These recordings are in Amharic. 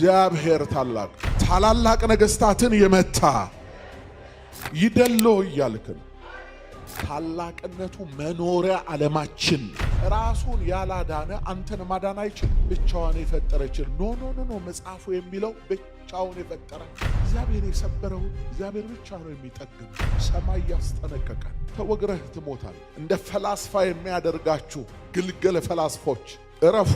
እግዚአብሔር ታላላቅ ነገስታትን የመታ ይደሎ እያልክን ታላቅነቱ መኖሪያ ዓለማችን ራሱን ያላዳነ አንተን ማዳን አይችልም። ብቻዋን የፈጠረችን ኖ መጽሐፉ የሚለው ብቻውን የፈጠረ እግዚአብሔር የሰበረው እግዚአብሔር ብቻ ነው የሚጠግን። ሰማይ ያስጠነቀቀን ተወግረህ ትሞታል። እንደ ፈላስፋ የሚያደርጋችሁ ግልገል ፈላስፎች እረፉ።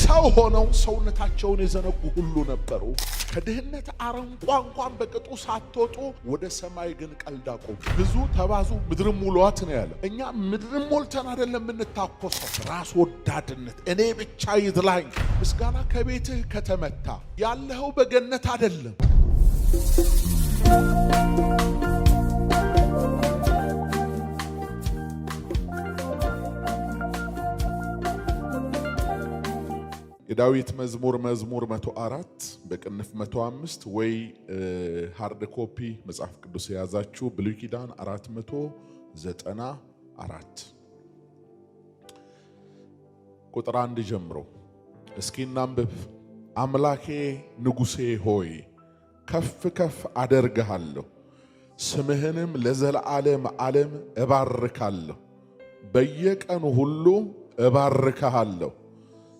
ሰው ሆነው ሰውነታቸውን የዘነጉ ሁሉ ነበሩ። ከድህነት አረንቋ እንኳን በቅጡ ሳትወጡ ወደ ሰማይ ግን ቀልዳቁ። ብዙ ተባዙ ምድርም ሙሏት ነው ያለ። እኛ ምድርም ሞልተን አይደለም የምንታኮሰው። ራስ ወዳድነት እኔ ብቻ ይድላኝ። ምስጋና ከቤትህ ከተመታ ያለኸው በገነት አይደለም። የዳዊት መዝሙር 104 በቅንፍ 105 ወይ ሃርድ ኮፒ መጽሐፍ ቅዱስ የያዛችሁ ብሉይ ኪዳን 494 ቁጥር 1 ጀምሮ እስኪ እናንብብ። አምላኬ ንጉሴ ሆይ ከፍ ከፍ አደርግሃለሁ፣ ስምህንም ለዘላለም ዓለም እባርካለሁ። በየቀኑ ሁሉ እባርካለሁ፣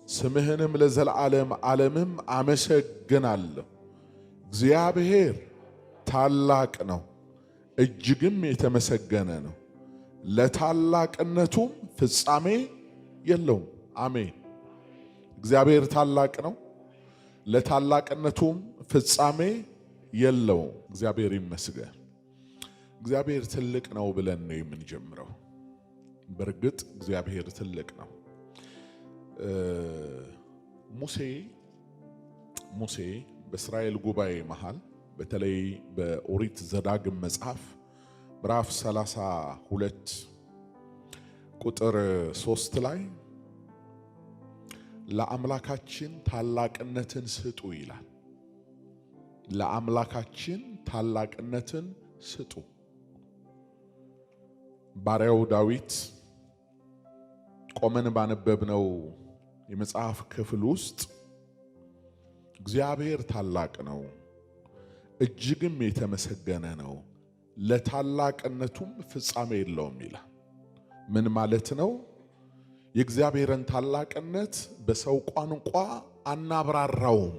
ስምህንም ለዘላለም ዓለምም አመሰግናለሁ። እግዚአብሔር ታላቅ ነው፣ እጅግም የተመሰገነ ነው፣ ለታላቅነቱም ፍጻሜ የለውም። አሜን። እግዚአብሔር ታላቅ ነው፣ ለታላቅነቱም ፍጻሜ የለውም። እግዚአብሔር ይመስገን። እግዚአብሔር ትልቅ ነው ብለን ነው የምንጀምረው። በእርግጥ እግዚአብሔር ትልቅ ነው። ሙሴ በእስራኤል ጉባኤ መሃል በተለይ በኦሪት ዘዳግም መጽሐፍ ምዕራፍ 32 ቁጥር 3 ላይ ለአምላካችን ታላቅነትን ስጡ ይላል። ለአምላካችን ታላቅነትን ስጡ። ባሪያው ዳዊት ቆመን ባነበብነው የመጽሐፍ ክፍል ውስጥ እግዚአብሔር ታላቅ ነው፣ እጅግም የተመሰገነ ነው፣ ለታላቅነቱም ፍጻሜ የለውም ይላል። ምን ማለት ነው? የእግዚአብሔርን ታላቅነት በሰው ቋንቋ አናብራራውም።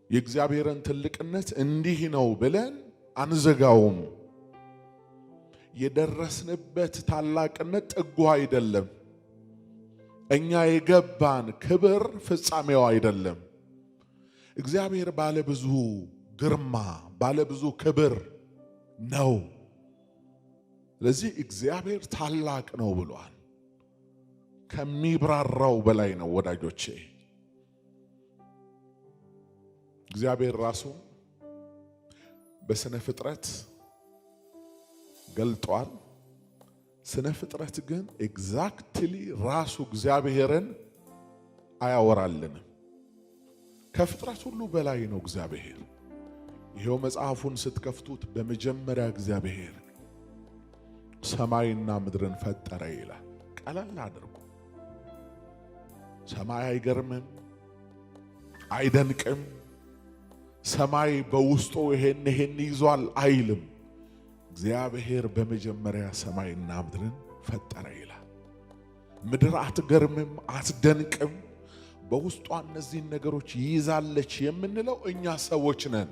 የእግዚአብሔርን ትልቅነት እንዲህ ነው ብለን አንዘጋውም። የደረስንበት ታላቅነት ጥጉ አይደለም። እኛ የገባን ክብር ፍጻሜው አይደለም። እግዚአብሔር ባለብዙ ግርማ ባለብዙ ክብር ነው። ስለዚህ እግዚአብሔር ታላቅ ነው ብሏል። ከሚብራራው በላይ ነው ወዳጆቼ። እግዚአብሔር ራሱ በስነ ፍጥረት ገልጧል። ስነ ፍጥረት ግን ኤግዛክትሊ ራሱ እግዚአብሔርን አያወራልንም። ከፍጥረት ሁሉ በላይ ነው እግዚአብሔር። ይሄው መጽሐፉን ስትከፍቱት በመጀመሪያ እግዚአብሔር ሰማይና ምድርን ፈጠረ ይላል። ቀለል አድርጉ። ሰማይ አይገርምም? አይደንቅም? ሰማይ በውስጡ ይሄን ይዟል አይልም? እግዚአብሔር በመጀመሪያ ሰማይና ምድርን ፈጠረ ይላል። ምድር አትገርምም? አትደንቅም? በውስጧ እነዚህን ነገሮች ይይዛለች የምንለው እኛ ሰዎች ነን።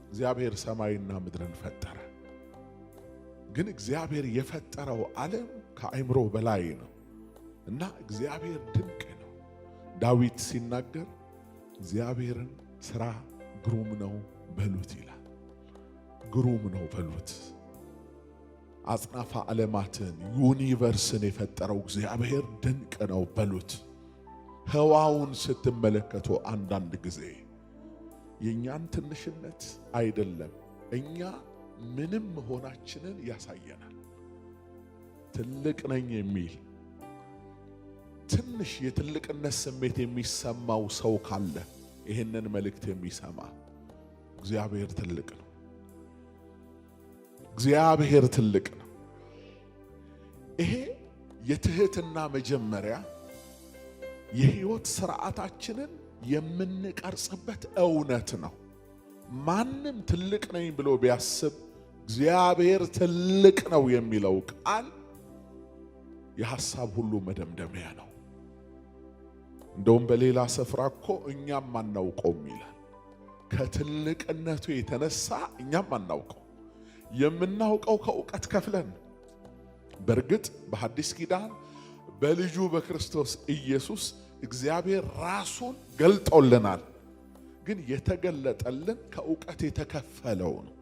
እግዚአብሔር ሰማይና ምድርን ፈጠረ። ግን እግዚአብሔር የፈጠረው ዓለም ከአእምሮ በላይ ነው እና እግዚአብሔር ድንቅ ነው። ዳዊት ሲናገር እግዚአብሔርን ሥራ ግሩም ነው በሉት ይላል። ግሩም ነው በሉት። አጽናፈ ዓለማትን ዩኒቨርስን የፈጠረው እግዚአብሔር ድንቅ ነው በሉት። ህዋውን ስትመለከቱ አንዳንድ ጊዜ የኛን ትንሽነት አይደለም እኛ ምንም መሆናችንን ያሳየናል። ትልቅ ነኝ የሚል ትንሽ የትልቅነት ስሜት የሚሰማው ሰው ካለ ይህንን መልእክት የሚሰማ እግዚአብሔር ትልቅ ነው። እግዚአብሔር ትልቅ ነው። ይሄ የትህትና መጀመሪያ የህይወት ስርዓታችንን የምንቀርጽበት እውነት ነው። ማንም ትልቅ ነኝ ብሎ ቢያስብ እግዚአብሔር ትልቅ ነው የሚለው ቃል የሐሳብ ሁሉ መደምደሚያ ነው። እንደውም በሌላ ስፍራ እኮ እኛም አናውቀውም ይላል። ከትልቅነቱ የተነሳ እኛም አናውቀው። የምናውቀው ከእውቀት ከፍለን። በእርግጥ በሐዲስ ኪዳን በልጁ በክርስቶስ ኢየሱስ እግዚአብሔር ራሱን ገልጦልናል። ግን የተገለጠልን ከእውቀት የተከፈለው ነው።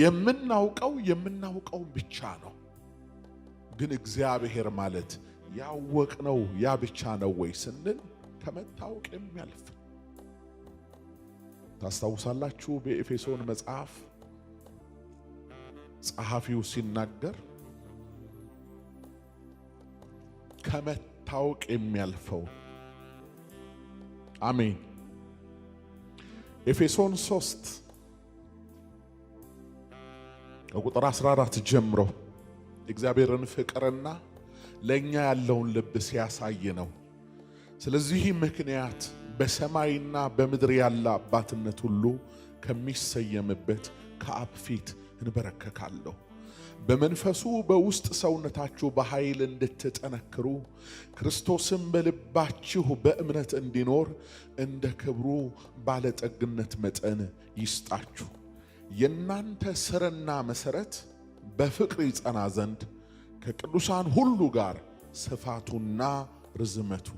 የምናውቀው ብቻ ነው። ግን እግዚአብሔር ማለት ያወቅነው ያ ብቻ ነው ወይ ስንል ከመታወቅ የሚያልፍ። ታስታውሳላችሁ በኤፌሶን መጽሐፍ ጸሐፊው ሲናገር ከመታወቅ የሚያልፈው። አሜን። ኤፌሶን 3 ከቁጥር 14 ጀምሮ እግዚአብሔርን ፍቅርና ለኛ ያለውን ልብ ሲያሳይ ነው። ስለዚህ ምክንያት በሰማይና በምድር ያለ አባትነት ሁሉ ከሚሰየምበት ከአብ ፊት እንበረከካለሁ። በመንፈሱ በውስጥ ሰውነታችሁ በኃይል እንድትጠነክሩ ክርስቶስም በልባችሁ በእምነት እንዲኖር እንደ ክብሩ ባለጠግነት መጠን ይስጣችሁ። የእናንተ ስርና መሰረት በፍቅር ይጸና ዘንድ ከቅዱሳን ሁሉ ጋር ስፋቱና ርዝመቱ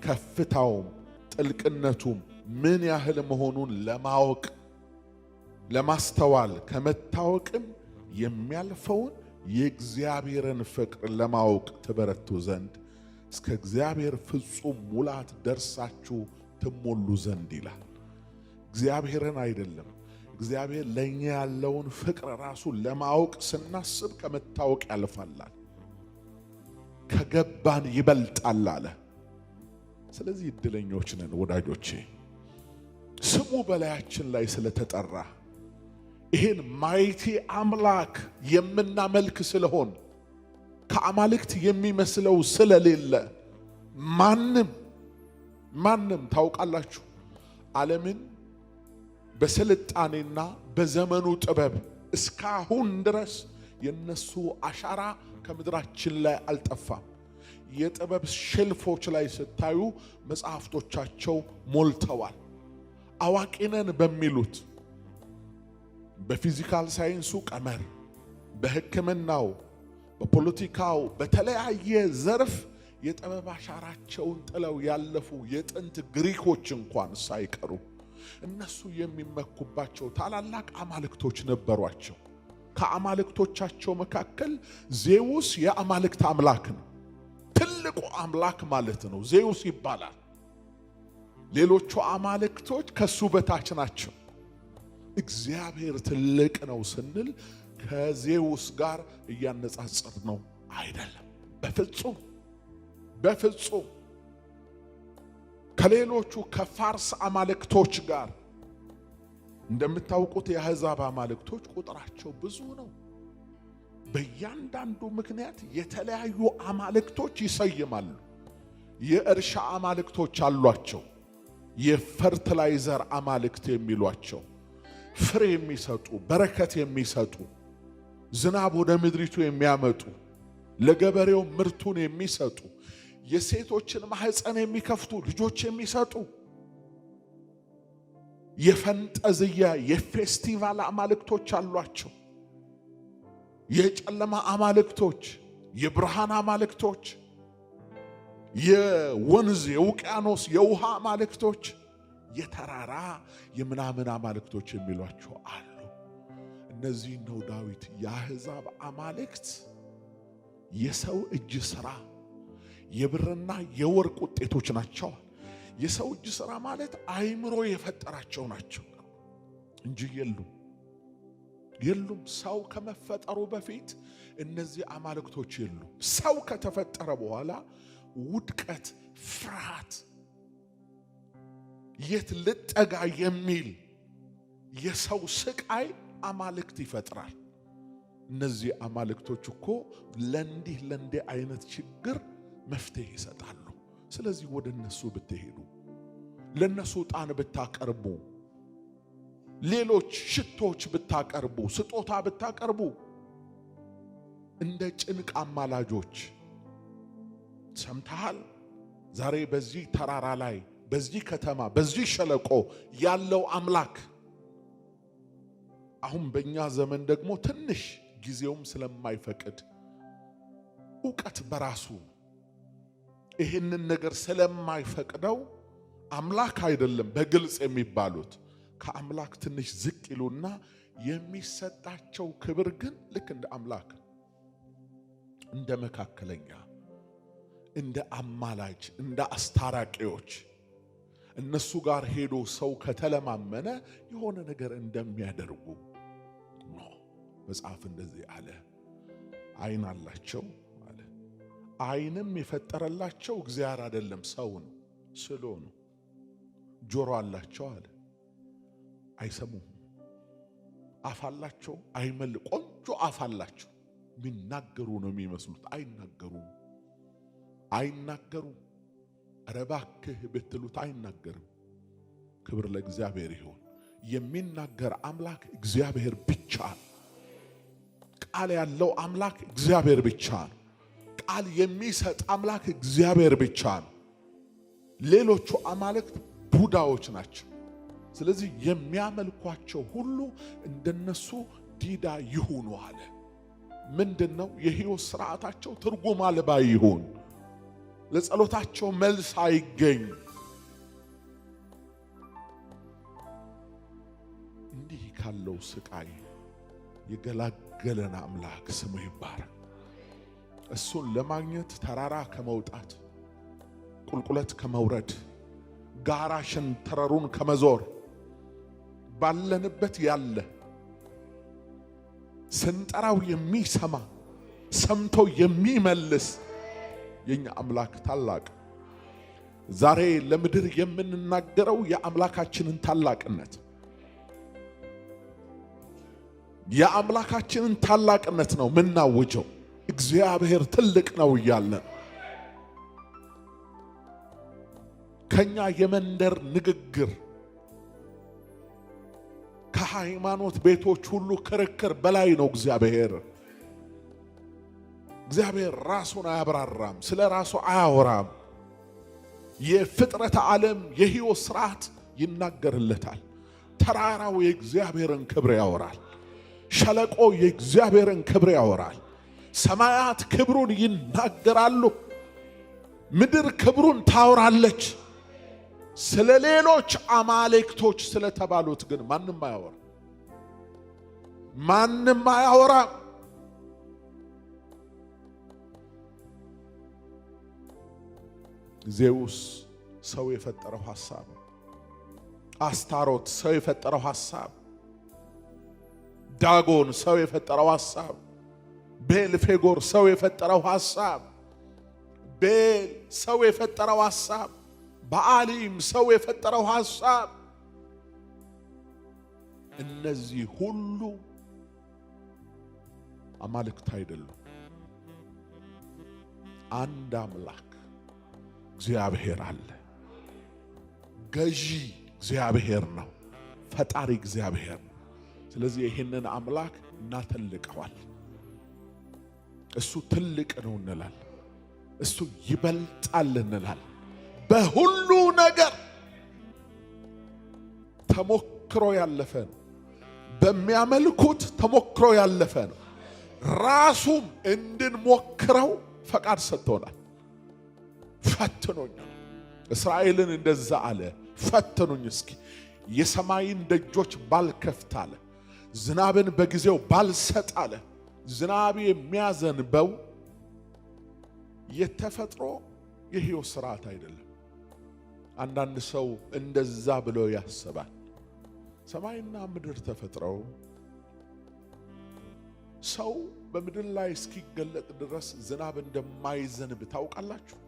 ከፍታውም ጥልቅነቱም ምን ያህል መሆኑን ለማወቅ ለማስተዋል ከመታወቅም የሚያልፈውን የእግዚአብሔርን ፍቅር ለማወቅ ትበረቱ ዘንድ እስከ እግዚአብሔር ፍጹም ሙላት ደርሳችሁ ትሞሉ ዘንድ ይላል። እግዚአብሔርን አይደለም፣ እግዚአብሔር ለኛ ያለውን ፍቅር ራሱ ለማወቅ ስናስብ ከመታወቅ ያልፋላል፣ ከገባን ይበልጣል አለ። ስለዚህ እድለኞች ነን ወዳጆቼ፣ ስሙ በላያችን ላይ ስለተጠራ ይህን ማይቲ አምላክ የምናመልክ ስለሆን ከአማልክት የሚመስለው ስለሌለ ማንም ታውቃላችሁ ዓለምን በስልጣኔና በዘመኑ ጥበብ እስካሁን ድረስ የነሱ አሻራ ከምድራችን ላይ አልጠፋም። የጥበብ ሼልፎች ላይ ስታዩ መጽሐፍቶቻቸው ሞልተዋል። አዋቂነን በሚሉት በፊዚካል ሳይንሱ ቀመር፣ በሕክምናው፣ በፖለቲካው፣ በተለያየ ዘርፍ የጥበብ አሻራቸውን ጥለው ያለፉ የጥንት ግሪኮች እንኳን ሳይቀሩ እነሱ የሚመኩባቸው ታላላቅ አማልክቶች ነበሯቸው። ከአማልክቶቻቸው መካከል ዜውስ የአማልክት አምላክ ነው። ትልቁ አምላክ ማለት ነው፣ ዜውስ ይባላል። ሌሎቹ አማልክቶች ከሱ በታች ናቸው። እግዚአብሔር ትልቅ ነው ስንል ከዜውስ ጋር እያነጻጸር ነው አይደለም። በፍጹም ከሌሎቹ ከፋርስ አማልክቶች ጋር እንደምታውቁት የአሕዛብ አማልክቶች ቁጥራቸው ብዙ ነው። በእያንዳንዱ ምክንያት የተለያዩ አማልክቶች ይሰይማሉ። የእርሻ አማልክቶች አሏቸው፣ የፈርትላይዘር አማልክት የሚሏቸው ፍሬ የሚሰጡ በረከት የሚሰጡ ዝናብ ወደ ምድሪቱ የሚያመጡ ለገበሬው ምርቱን የሚሰጡ የሴቶችን ማህፀን የሚከፍቱ ልጆች የሚሰጡ የፈንጠዝያ የፌስቲቫል አማልክቶች አሏቸው። የጨለማ አማልክቶች፣ የብርሃን አማልክቶች፣ የወንዝ የውቅያኖስ የውሃ አማልክቶች፣ የተራራ የምናምን አማልክቶች የሚሏቸው አሉ። እነዚህ ነው ዳዊት የአሕዛብ አማልክት የሰው እጅ ሥራ የብርና የወርቅ ውጤቶች ናቸው። የሰው እጅ ሥራ ማለት አይምሮ የፈጠራቸው ናቸው እንጂ የሉም። ሰው ከመፈጠሩ በፊት እነዚህ አማልክቶች የሉም። ሰው ከተፈጠረ በኋላ ውድቀት፣ ፍርሃት፣ የት ልጠጋ የሚል የሰው ስቃይ አማልክት ይፈጥራል። እነዚህ አማልክቶች እኮ ለእንዲህ አይነት ችግር መፍትሄ ይሰጣሉ። ስለዚህ ወደ እነሱ ብትሄዱ ለነሱ ዕጣን ብታቀርቡ፣ ሌሎች ሽቶች ብታቀርቡ፣ ስጦታ ብታቀርቡ እንደ ጭንቅ አማላጆች ሰምተሃል? ዛሬ በዚህ ተራራ ላይ በዚህ ከተማ በዚህ ሸለቆ ያለው አምላክ አሁን በእኛ ዘመን ደግሞ ትንሽ ጊዜውም ስለማይፈቅድ ዕውቀት በራሱ ይህንን ነገር ስለማይፈቅደው አምላክ አይደለም በግልጽ የሚባሉት ከአምላክ ትንሽ ዝቅ ይሉና የሚሰጣቸው ክብር ግን ልክ እንደ አምላክ እንደ መካከለኛ እንደ አማላጅ እንደ አስታራቂዎች እነሱ ጋር ሄዶ ሰው ከተለማመነ የሆነ ነገር እንደሚያደርጉ ነው። መጽሐፍ እንደዚህ አለ። ዓይን አላቸው አለ። ዓይንም የፈጠረላቸው እግዚአብሔር አይደለም ሰው ነው ስሎ ነው። ጆሮ አላቸው አለ። አይሰሙም። አፍ አላቸው አይመል ቆንጆ አፍ አላቸው። የሚናገሩ ነው የሚመስሉት። አይናገሩም። ኧረ እባክህ ብትሉት አይናገርም። ክብር ለእግዚአብሔር ይሁን። የሚናገር አምላክ እግዚአብሔር ብቻ ነው። ቃል ያለው አምላክ እግዚአብሔር ብቻ ነው። ቃል የሚሰጥ አምላክ እግዚአብሔር ብቻ ነው። ሌሎቹ አማልክት ቡዳዎች ናቸው። ስለዚህ የሚያመልኳቸው ሁሉ እንደነሱ ዲዳ ይሁኑ አለ። ምንድነው? የሕይወት ሥርዓታቸው ትርጉም አልባ ይሁን፣ ለጸሎታቸው መልስ አይገኝ። እንዲህ ካለው ስቃይ የገላገለን አምላክ ስሙ ይባረክ። እሱን ለማግኘት ተራራ ከመውጣት ቁልቁለት ከመውረድ ጋራ ሸንተረሩን ከመዞር ባለንበት ያለ ስንጠራው የሚሰማ ሰምቶ የሚመልስ የኛ አምላክ ታላቅ። ዛሬ ለምድር የምንናገረው የአምላካችንን ታላቅነት የአምላካችንን ታላቅነት ነው ምናውጀው። እግዚአብሔር ትልቅ ነው እያለን ከኛ የመንደር ንግግር ከሃይማኖት ቤቶች ሁሉ ክርክር በላይ ነው። እግዚአብሔር ራሱን አያብራራም፣ ስለ ራሱ አያወራም። የፍጥረት ዓለም የሕይወት ሥርዓት ይናገርለታል። ተራራው የእግዚአብሔርን ክብር ያወራል። ሸለቆ የእግዚአብሔርን ክብር ያወራል። ሰማያት ክብሩን ይናገራሉ። ምድር ክብሩን ታወራለች። ስለ ሌሎች አማልክቶች ስለተባሉት ግን ማንም አያወራም። ዜውስ ሰው የፈጠረው ሐሳብ፣ አስታሮት ሰው የፈጠረው ሐሳብ፣ ዳጎን ሰው የፈጠረው ሐሳብ፣ ቤልፌጎር ሰው የፈጠረው ሐሳብ፣ ቤል ሰው የፈጠረው ሐሳብ፣ በአሊም ሰው የፈጠረው ሐሳብ፣ እነዚህ ሁሉ አማልክት አይደሉም። አንድ አምላክ እግዚአብሔር አለ። ገዢ እግዚአብሔር ነው። ፈጣሪ እግዚአብሔር ነው። ስለዚህ ይህንን አምላክ እናተልቀዋል። እሱ ትልቅ ነው እንላል። እሱ ይበልጣል እንላል። በሁሉ ነገር ተሞክሮ ያለፈ ነው። በሚያመልኩት ተሞክሮ ያለፈ ነው። ራሱም እንድንሞክረው ፈቃድ ሰጥቶናል። ፈትኑኝ። እስራኤልን እንደዛ አለ፣ ፈትኑኝ እስኪ የሰማይን ደጆች ባልከፍት አለ፣ ዝናብን በጊዜው ባልሰጥ አለ። ዝናብ የሚያዘንበው የተፈጥሮ የሕይወት ሥርዓት አይደለም። አንዳንድ ሰው እንደዛ ብሎ ያስባል። ሰማይና ምድር ተፈጥረው ሰው በምድር ላይ እስኪገለጥ ድረስ ዝናብ እንደማይዘንብ ታውቃላችሁ።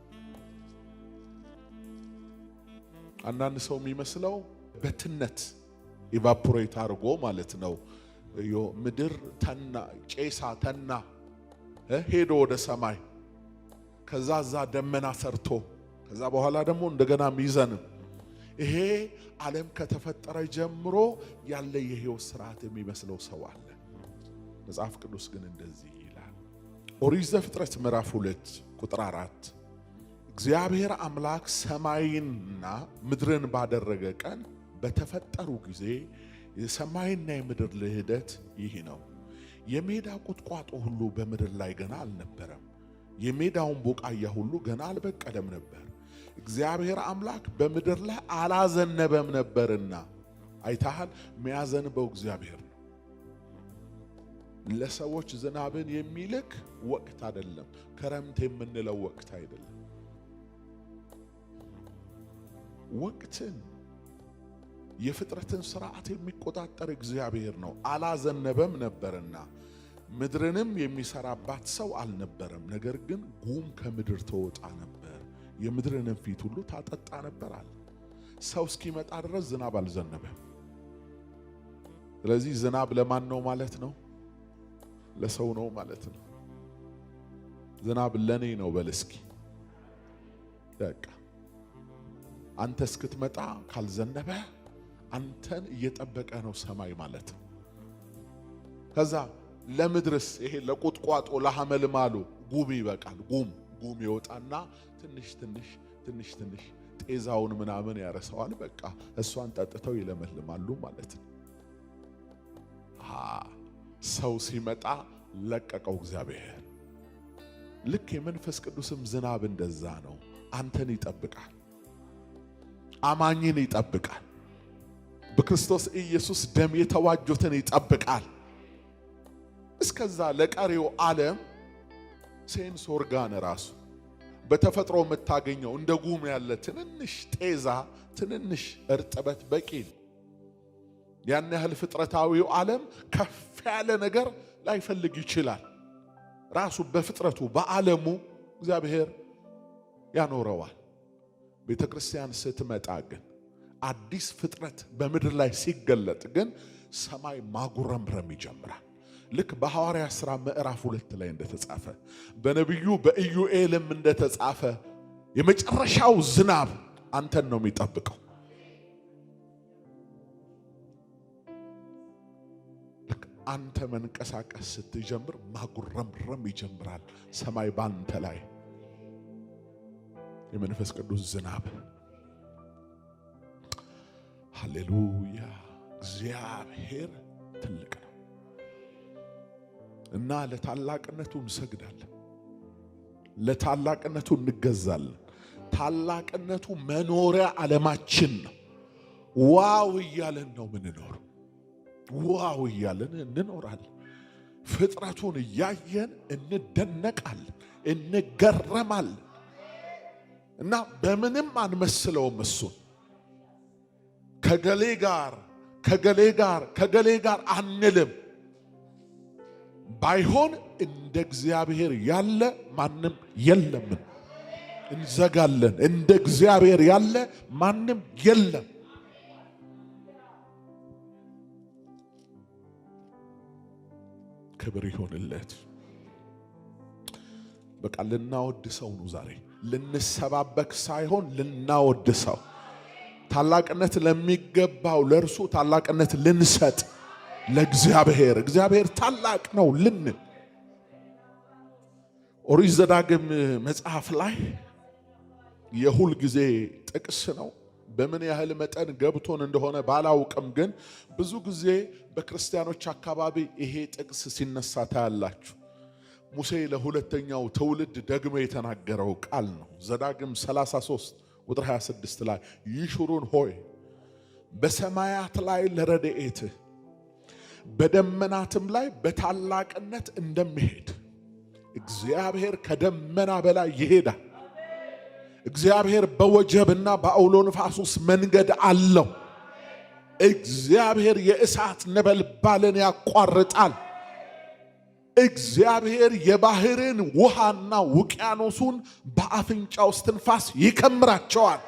አንዳንድ ሰው የሚመስለው በትነት ኢቫፖሬት አድርጎ ማለት ነው። ምድር ተና ጨሳ ተና ሄዶ ወደ ሰማይ ከዛ ደመና ሰርቶ ከዛ በኋላ ደግሞ እንደገና ሚዘንም ይሄ ዓለም ከተፈጠረ ጀምሮ ያለ የሕይወት ስርዓት የሚመስለው ሰው አለ። መጽሐፍ ቅዱስ ግን እንደዚህ ይላል። ኦሪት ዘፍጥረት ምዕራፍ 2 ቁጥር 4 እግዚአብሔር አምላክ ሰማይንና ምድርን ባደረገ ቀን በተፈጠሩ ጊዜ የሰማይና የምድር ልህደት ይህ ነው። የሜዳ ቁጥቋጦ ሁሉ በምድር ላይ ገና አልነበረም፣ የሜዳውን ቡቃያ ሁሉ ገና አልበቀለም ነበር። እግዚአብሔር አምላክ በምድር ላይ አላዘነበም ነበርና። አይታሃል፣ የሚያዘንበው እግዚአብሔር ነው። ለሰዎች ዝናብን የሚልክ ወቅት አይደለም፣ ክረምት የምንለው ወቅት አይደለም። ወቅትን የፍጥረትን ስርዓት የሚቆጣጠር እግዚአብሔር ነው። አላዘነበም ነበርና ምድርንም የሚሰራባት ሰው አልነበረም። ነገር ግን ጉም ከምድር ተወጣ ነበር፣ የምድርንም ፊት ሁሉ ታጠጣ ነበር አለ። ሰው እስኪመጣ ድረስ ዝናብ አልዘነበም። ስለዚህ ዝናብ ለማን ነው ማለት ነው? ለሰው ነው ማለት ነው። ዝናብ ለኔ ነው በል እስኪ። በቃ አንተ እስክትመጣ ካልዘነበ አንተን እየጠበቀ ነው ሰማይ ማለት ነው። ከዛ ለምድርስ ይሄ ለቁጥቋጦ ለሐመልማሉ ጉም ይበቃል። ጉም ይወጣና ትንሽ ጤዛውን ምናምን ያረሰዋል። በቃ እሷን ጠጥተው ይለመልማሉ ማለት ነው። ሰው ሲመጣ ለቀቀው እግዚአብሔር። ልክ የመንፈስ ቅዱስም ዝናብ እንደዛ ነው። አንተን ይጠብቃል፣ አማኝን ይጠብቃል፣ በክርስቶስ ኢየሱስ ደም የተዋጁትን ይጠብቃል። እስከዛ ለቀሪው ዓለም ሴንስ ኦርጋን ራሱ በተፈጥሮ የምታገኘው እንደ ጉም ያለ ትንንሽ ጤዛ፣ ትንንሽ እርጥበት በቂ ነው። ያን ያህል ፍጥረታዊው ዓለም ከፍ ያለ ነገር ላይፈልግ ይችላል። ራሱ በፍጥረቱ በዓለሙ እግዚአብሔር ያኖረዋል። ቤተ ክርስቲያን ስትመጣ ግን አዲስ ፍጥረት በምድር ላይ ሲገለጥ ግን ሰማይ ማጉረምረም ይጀምራል። ልክ በሐዋርያ ሥራ ምዕራፍ 2 ላይ እንደተጻፈ በነቢዩ በኢዩኤልም እንደተጻፈ የመጨረሻው ዝናብ አንተን ነው የሚጠብቀው። ልክ አንተ መንቀሳቀስ ስትጀምር ማጉረምረም ይጀምራል ሰማይ ባንተ ላይ። የመንፈስ ቅዱስ ዝናብ። ሃሌሉያ! እግዚአብሔር ትልቅ ነው እና ለታላቅነቱ እንሰግዳለን፣ ለታላቅነቱ እንገዛለን። ታላቅነቱ መኖሪያ ዓለማችን ነው። ዋው እያለን ነው ምንኖር። ዋው እያለን እንኖራለን። ፍጥረቱን እያየን እንደነቃለን፣ እንገረማለን እና በምንም አንመስለውም እሱን ከገሌ ጋር አንልም። ባይሆን እንደ እግዚአብሔር ያለ ማንም የለም እንዘጋለን። እንደ እግዚአብሔር ያለ ማንም የለም። ክብር ይሆንለት። በቃ ልናወድሰው ነው ዛሬ፣ ልንሰባበክ ሳይሆን ልናወድሰው። ታላቅነት ለሚገባው ለእርሱ ታላቅነት ልንሰጥ ለእግዚአብሔር። እግዚአብሔር ታላቅ ነው ልንል። ኦሪት ዘዳግም መጽሐፍ ላይ የሁል ጊዜ ጥቅስ ነው። በምን ያህል መጠን ገብቶን እንደሆነ ባላውቅም ግን ብዙ ጊዜ በክርስቲያኖች አካባቢ ይሄ ጥቅስ ሲነሳ ታያላችሁ። ሙሴ ለሁለተኛው ትውልድ ደግሞ የተናገረው ቃል ነው። ዘዳግም 33 ቁጥር 26 ላይ ይሹሩን ሆይ በሰማያት ላይ ለረድኤትህ በደመናትም ላይ በታላቅነት እንደሚሄድ እግዚአብሔር ከደመና በላይ ይሄዳል። እግዚአብሔር በወጀብና በአውሎ ንፋስ ውስጥ መንገድ አለው። እግዚአብሔር የእሳት ነበልባልን ያቋርጣል። እግዚአብሔር የባህርን ውሃና ውቅያኖሱን በአፍንጫው እስትንፋስ ይከምራቸዋል።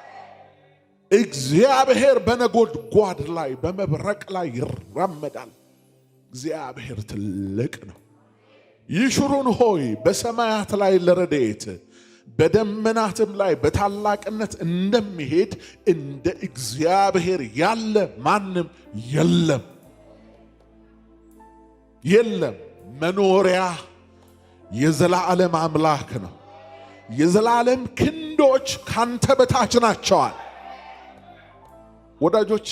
እግዚአብሔር በነጎድጓድ ላይ በመብረቅ ላይ ይራመዳል። እግዚአብሔር ትልቅ ነው። ይሹሩን ሆይ በሰማያት ላይ ለረድኤት በደመናትም ላይ በታላቅነት እንደሚሄድ እንደ እግዚአብሔር ያለ ማንም የለም የለም። መኖሪያ የዘላለም አምላክ ነው። የዘላለም ክንዶች ካንተ በታች ናቸዋል። ወዳጆቼ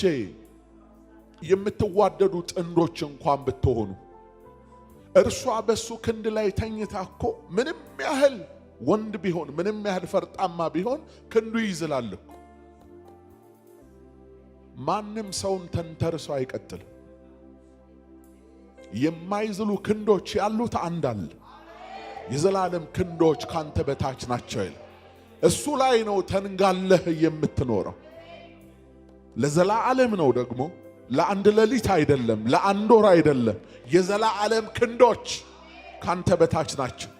የምትዋደዱ ጥንዶች እንኳን ብትሆኑ እርሷ በሱ ክንድ ላይ ተኝታ እኮ ምንም ያህል ወንድ ቢሆን ምንም ያህል ፈርጣማ ቢሆን ክንዱ ይዝላል እኮ። ማንም ሰውን ተንተርሶ አይቀጥልም። የማይዝሉ ክንዶች ያሉት አንድ አለ። የዘላለም ክንዶች ካንተ በታች ናቸው። እሱ ላይ ነው ተንጋለህ የምትኖረው። ለዘላለም ነው ደግሞ ለአንድ ሌሊት አይደለም፣ ለአንድ ወር አይደለም። የዘላለም ክንዶች ካንተ በታች ናቸው።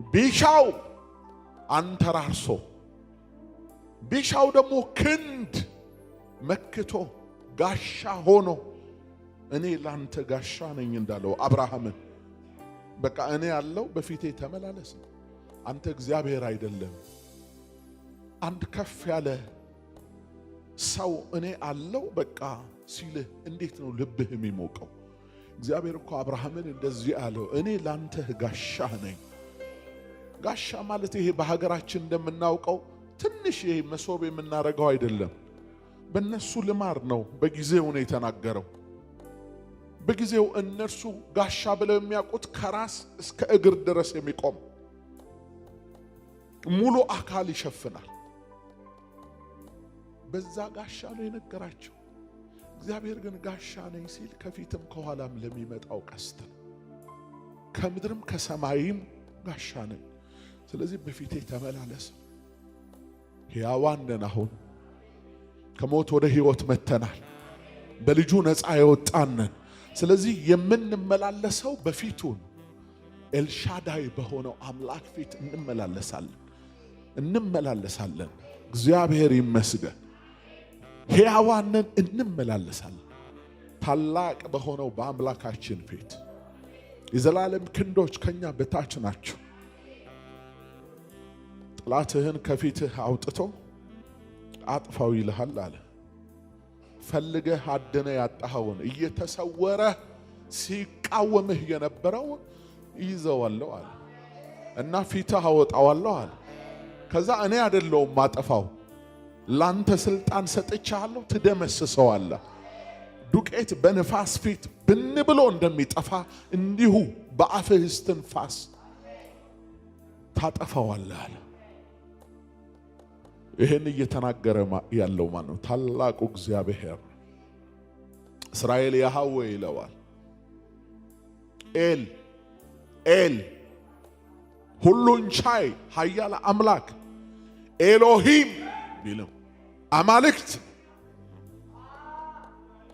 ቢሻው አንተራርሶ ቢሻው ደግሞ ክንድ መክቶ ጋሻ ሆኖ እኔ ላንተ ጋሻ ነኝ እንዳለው አብርሃምን በቃ እኔ ያለው በፊቴ ተመላለስ። አንተ እግዚአብሔር አይደለም። አንድ ከፍ ያለ ሰው እኔ አለው በቃ ሲልህ እንዴት ነው ልብህ የሚሞቀው? እግዚአብሔር እኮ አብርሃምን እንደዚህ አለው፣ እኔ ላንተ ጋሻ ነኝ። ጋሻ ማለት ይሄ በሀገራችን እንደምናውቀው ትንሽ ይሄ መሶብ የምናረጋው አይደለም። በእነሱ ልማድ ነው። በጊዜው ነው የተናገረው። በጊዜው እነርሱ ጋሻ ብለው የሚያውቁት ከራስ እስከ እግር ድረስ የሚቆም ሙሉ አካል ይሸፍናል። በዛ ጋሻ ነው የነገራቸው። እግዚአብሔር ግን ጋሻ ነኝ ሲል ከፊትም ከኋላም ለሚመጣው ቀስት ነው። ከምድርም ከሰማይም ጋሻ ነኝ። ስለዚህ በፊቴ ተመላለስ። ሕያዋን ነን። አሁን ከሞት ወደ ሕይወት መተናል። በልጁ ነፃ የወጣን ነን። ስለዚህ የምንመላለሰው በፊቱ ኤልሻዳይ በሆነው አምላክ ፊት እንመላለሳለን። እግዚአብሔር ይመስገን። ሕያዋንን እንመላለሳለን ታላቅ በሆነው በአምላካችን ፊት። የዘላለም ክንዶች ከኛ በታች ናቸው። ጠላትህን ከፊትህ አውጥቶ አጥፋው ይልሃል አለ። ፈልገህ አድነ ያጣኸውን እየተሰወረ ሲቃወምህ የነበረውን ይዘዋለሁ አለ እና ፊትህ አወጣዋለሁ አለ። ከዛ እኔ አይደለሁም ማጠፋው፣ ላንተ ስልጣን ሰጥቻለሁ፣ ትደመስሰዋለህ። ዱቄት በንፋስ ፊት ብን ብሎ እንደሚጠፋ እንዲሁ በአፍህ እስትንፋስ ታጠፋዋለህ አለ። ይሄን እየተናገረ ያለው ማን ነው? ታላቁ እግዚአብሔር። እስራኤል ያህዌ ይለዋል። ኤል ሁሉን ቻይ ኃያል አምላክ ኤሎሂም ቢልም አማልክት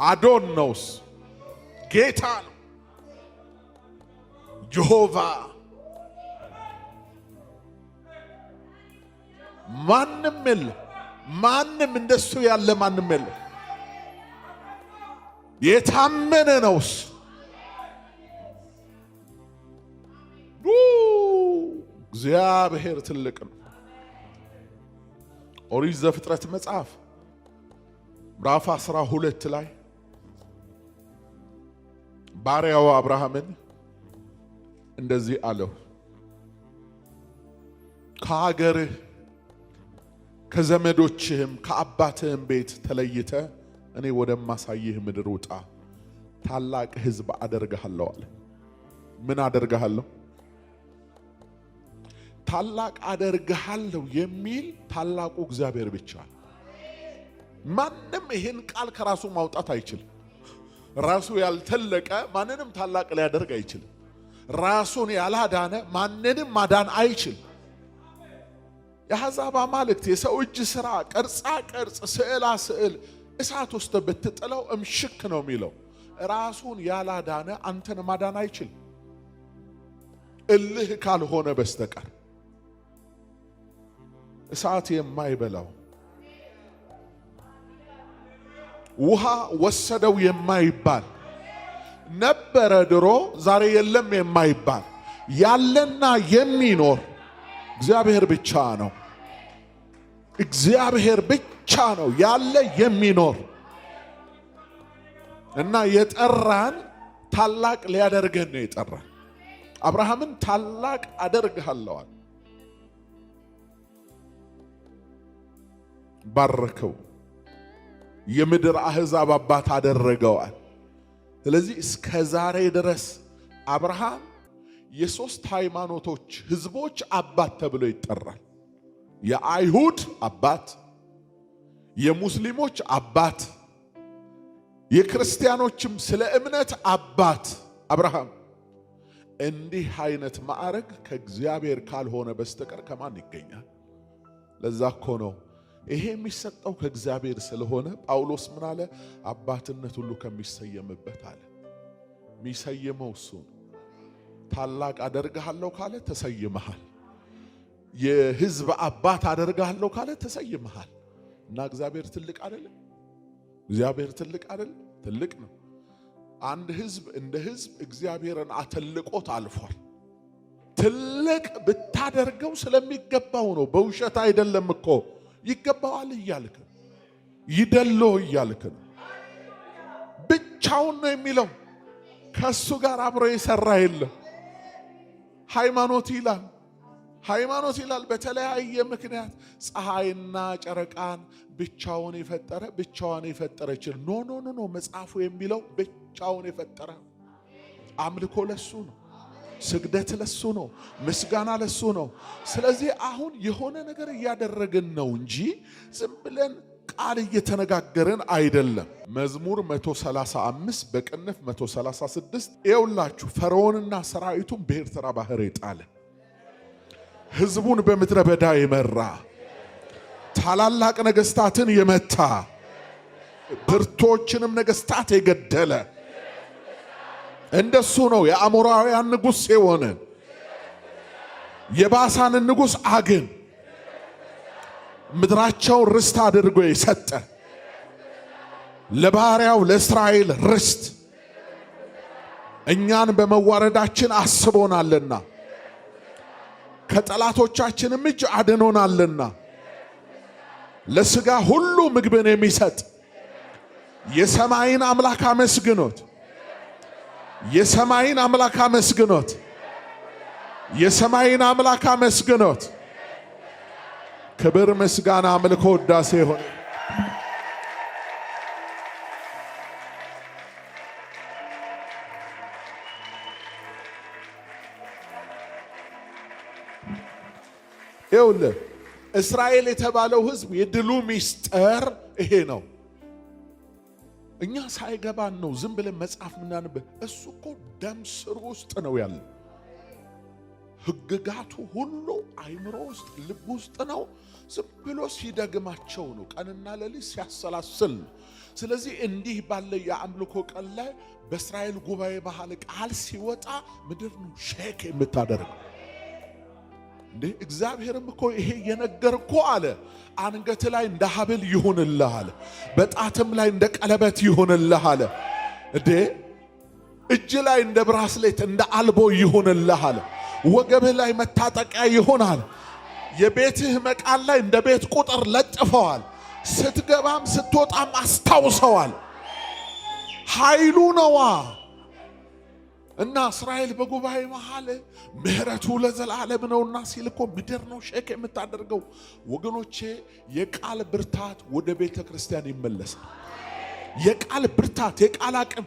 አዶን ነውስ ጌታ ነው። ጀሆቫ ማንም የለ። ማንም እንደሱ ያለ ማንም የለ። የታመነ ነውስ። እግዚአብሔር ትልቅ ነው። ኦሪት ዘፍጥረት መጽሐፍ ምዕራፍ 12 ላይ ባሪያው አብርሃምን እንደዚህ አለው፣ ከሀገርህ ከዘመዶችህም ከአባትህም ቤት ተለይተ እኔ ወደማሳይህ ምድር ውጣ፣ ታላቅ ሕዝብ አደርግሃለሁ አለ። ምን አደርግሃለሁ? ታላቅ አደርግሃለሁ የሚል ታላቁ እግዚአብሔር ብቻ። ማንም ይሄን ቃል ከራሱ ማውጣት አይችልም። ራሱ ያልተለቀ ማንንም ታላቅ ሊያደርግ አይችልም። ራሱን ያላዳነ ማንንም ማዳን አይችልም። የአሕዛብ አማልክት የሰው እጅ ሥራ ቅርጻ ቅርጽ ስዕላ ስዕል እሳት ውስጥ ብትጥለው እምሽክ ነው የሚለው። ራሱን ያላዳነ አንተን ማዳን አይችልም እልህ ካልሆነ በስተቀር። እሳት የማይበላው ውሃ ወሰደው የማይባል ነበረ ድሮ ዛሬ የለም የማይባል ያለና የሚኖር እግዚአብሔር ብቻ ነው። እግዚአብሔር ብቻ ነው ያለ የሚኖር እና የጠራን ታላቅ ሊያደርገን ነው የጠራን። አብርሃምን ታላቅ አደርግሃለሁ፣ ባረከው፣ የምድር አሕዛብ አባት አደረገዋል። ስለዚህ እስከ ዛሬ ድረስ አብርሃም የሶስት ሃይማኖቶች ህዝቦች አባት ተብሎ ይጠራል። የአይሁድ አባት፣ የሙስሊሞች አባት፣ የክርስቲያኖችም ስለ እምነት አባት አብርሃም። እንዲህ አይነት ማዕረግ ከእግዚአብሔር ካልሆነ በስተቀር ከማን ይገኛል? ለዛ እኮ ነው ይሄ የሚሰጠው ከእግዚአብሔር ስለሆነ ጳውሎስ ምን አለ? አባትነት ሁሉ ከሚሰየምበት አለ። የሚሰየመው እሱ ነው። ታላቅ አደርግሃለሁ ካለ ተሰይመሃል። የህዝብ አባት አደርግሃለሁ ካለ ተሰይመሃል። እና እግዚአብሔር ትልቅ አይደለም? እግዚአብሔር ትልቅ አይደለም? ትልቅ ነው። አንድ ህዝብ እንደ ህዝብ እግዚአብሔርን አተልቆት አልፏል። ትልቅ ብታደርገው ስለሚገባው ነው። በውሸት አይደለም እኮ ይገባዋል እያልክ ይደሎ እያልክ ብቻውን ነው የሚለው። ከሱ ጋር አብሮ የሰራ የለም። ሃይማኖት ይላል፣ ሃይማኖት ይላል። በተለያየ ምክንያት ፀሐይና ጨረቃን ብቻውን የፈጠረ ብቻዋን የፈጠረችን ኖ ኖ ኖ ኖ መጽሐፉ የሚለው ብቻውን የፈጠረ አምልኮ ለሱ ነው፣ ስግደት ለሱ ነው፣ ምስጋና ለሱ ነው። ስለዚህ አሁን የሆነ ነገር እያደረግን ነው እንጂ ዝም ብለን ቃል እየተነጋገርን አይደለም። መዝሙር 135 በቅንፍ 136 ይኸውላችሁ ፈርዖንና ሰራዊቱን በኤርትራ ባህር የጣለ ህዝቡን በምድረ በዳ የመራ ታላላቅ ነገስታትን የመታ ብርቶችንም ነገስታት የገደለ እንደሱ ነው። የአሞራውያን ንጉሥ የሆነ የባሳንን ንጉሥ አግን ምድራቸውን ርስት አድርጎ የሰጠ ለባሪያው ለእስራኤል ርስት እኛን በመዋረዳችን አስቦናልና ከጠላቶቻችንም እጅ አድኖናልና ለሥጋ ሁሉ ምግብን የሚሰጥ የሰማይን አምላክ አመስግኖት፣ የሰማይን አምላክ አመስግኖት፣ የሰማይን አምላክ አመስግኖት። ክብር ምስጋና አምልኮ ውዳሴ ሆነ። ይኸውልህ እስራኤል የተባለው ህዝብ የድሉ ሚስጥር ይሄ ነው። እኛ ሳይገባን ነው ዝም ብለን መጽሐፍ ምናንብ። እሱ እኮ ደም ስር ውስጥ ነው ያለ። ህግጋቱ ሁሉ አይምሮ ውስጥ ልብ ውስጥ ነው። ዝም ብሎ ሲደግማቸው ነው፣ ቀንና ሌሊት ሲያሰላስል ነው። ስለዚህ እንዲህ ባለ የአምልኮ ቀን ላይ በእስራኤል ጉባኤ መሃል ቃል ሲወጣ ምድር ነው ሼክ የምታደርገው። እንዴ እግዚአብሔርም እኮ ይሄ የነገርኩ አለ አንገት ላይ እንደ ሐብል ይሁንልህ አለ፣ በጣትም ላይ እንደ ቀለበት ይሁንልህ አለ። እንዴ እጅ ላይ እንደ ብራስሌት እንደ አልቦ ይሁንልህ አለ። ወገብህ ላይ መታጠቂያ ይሆናል። የቤትህ መቃል ላይ እንደ ቤት ቁጥር ለጥፈዋል። ስትገባም ስትወጣም አስታውሰዋል። ኃይሉ ነዋ። እና እስራኤል በጉባኤ መሃል ምህረቱ ለዘላለም ነውና ሲል እኮ ምድር ነው ሼክ የምታደርገው። ወገኖቼ የቃል ብርታት ወደ ቤተ ክርስቲያን ይመለሳል። የቃል ብርታት፣ የቃል አቅም።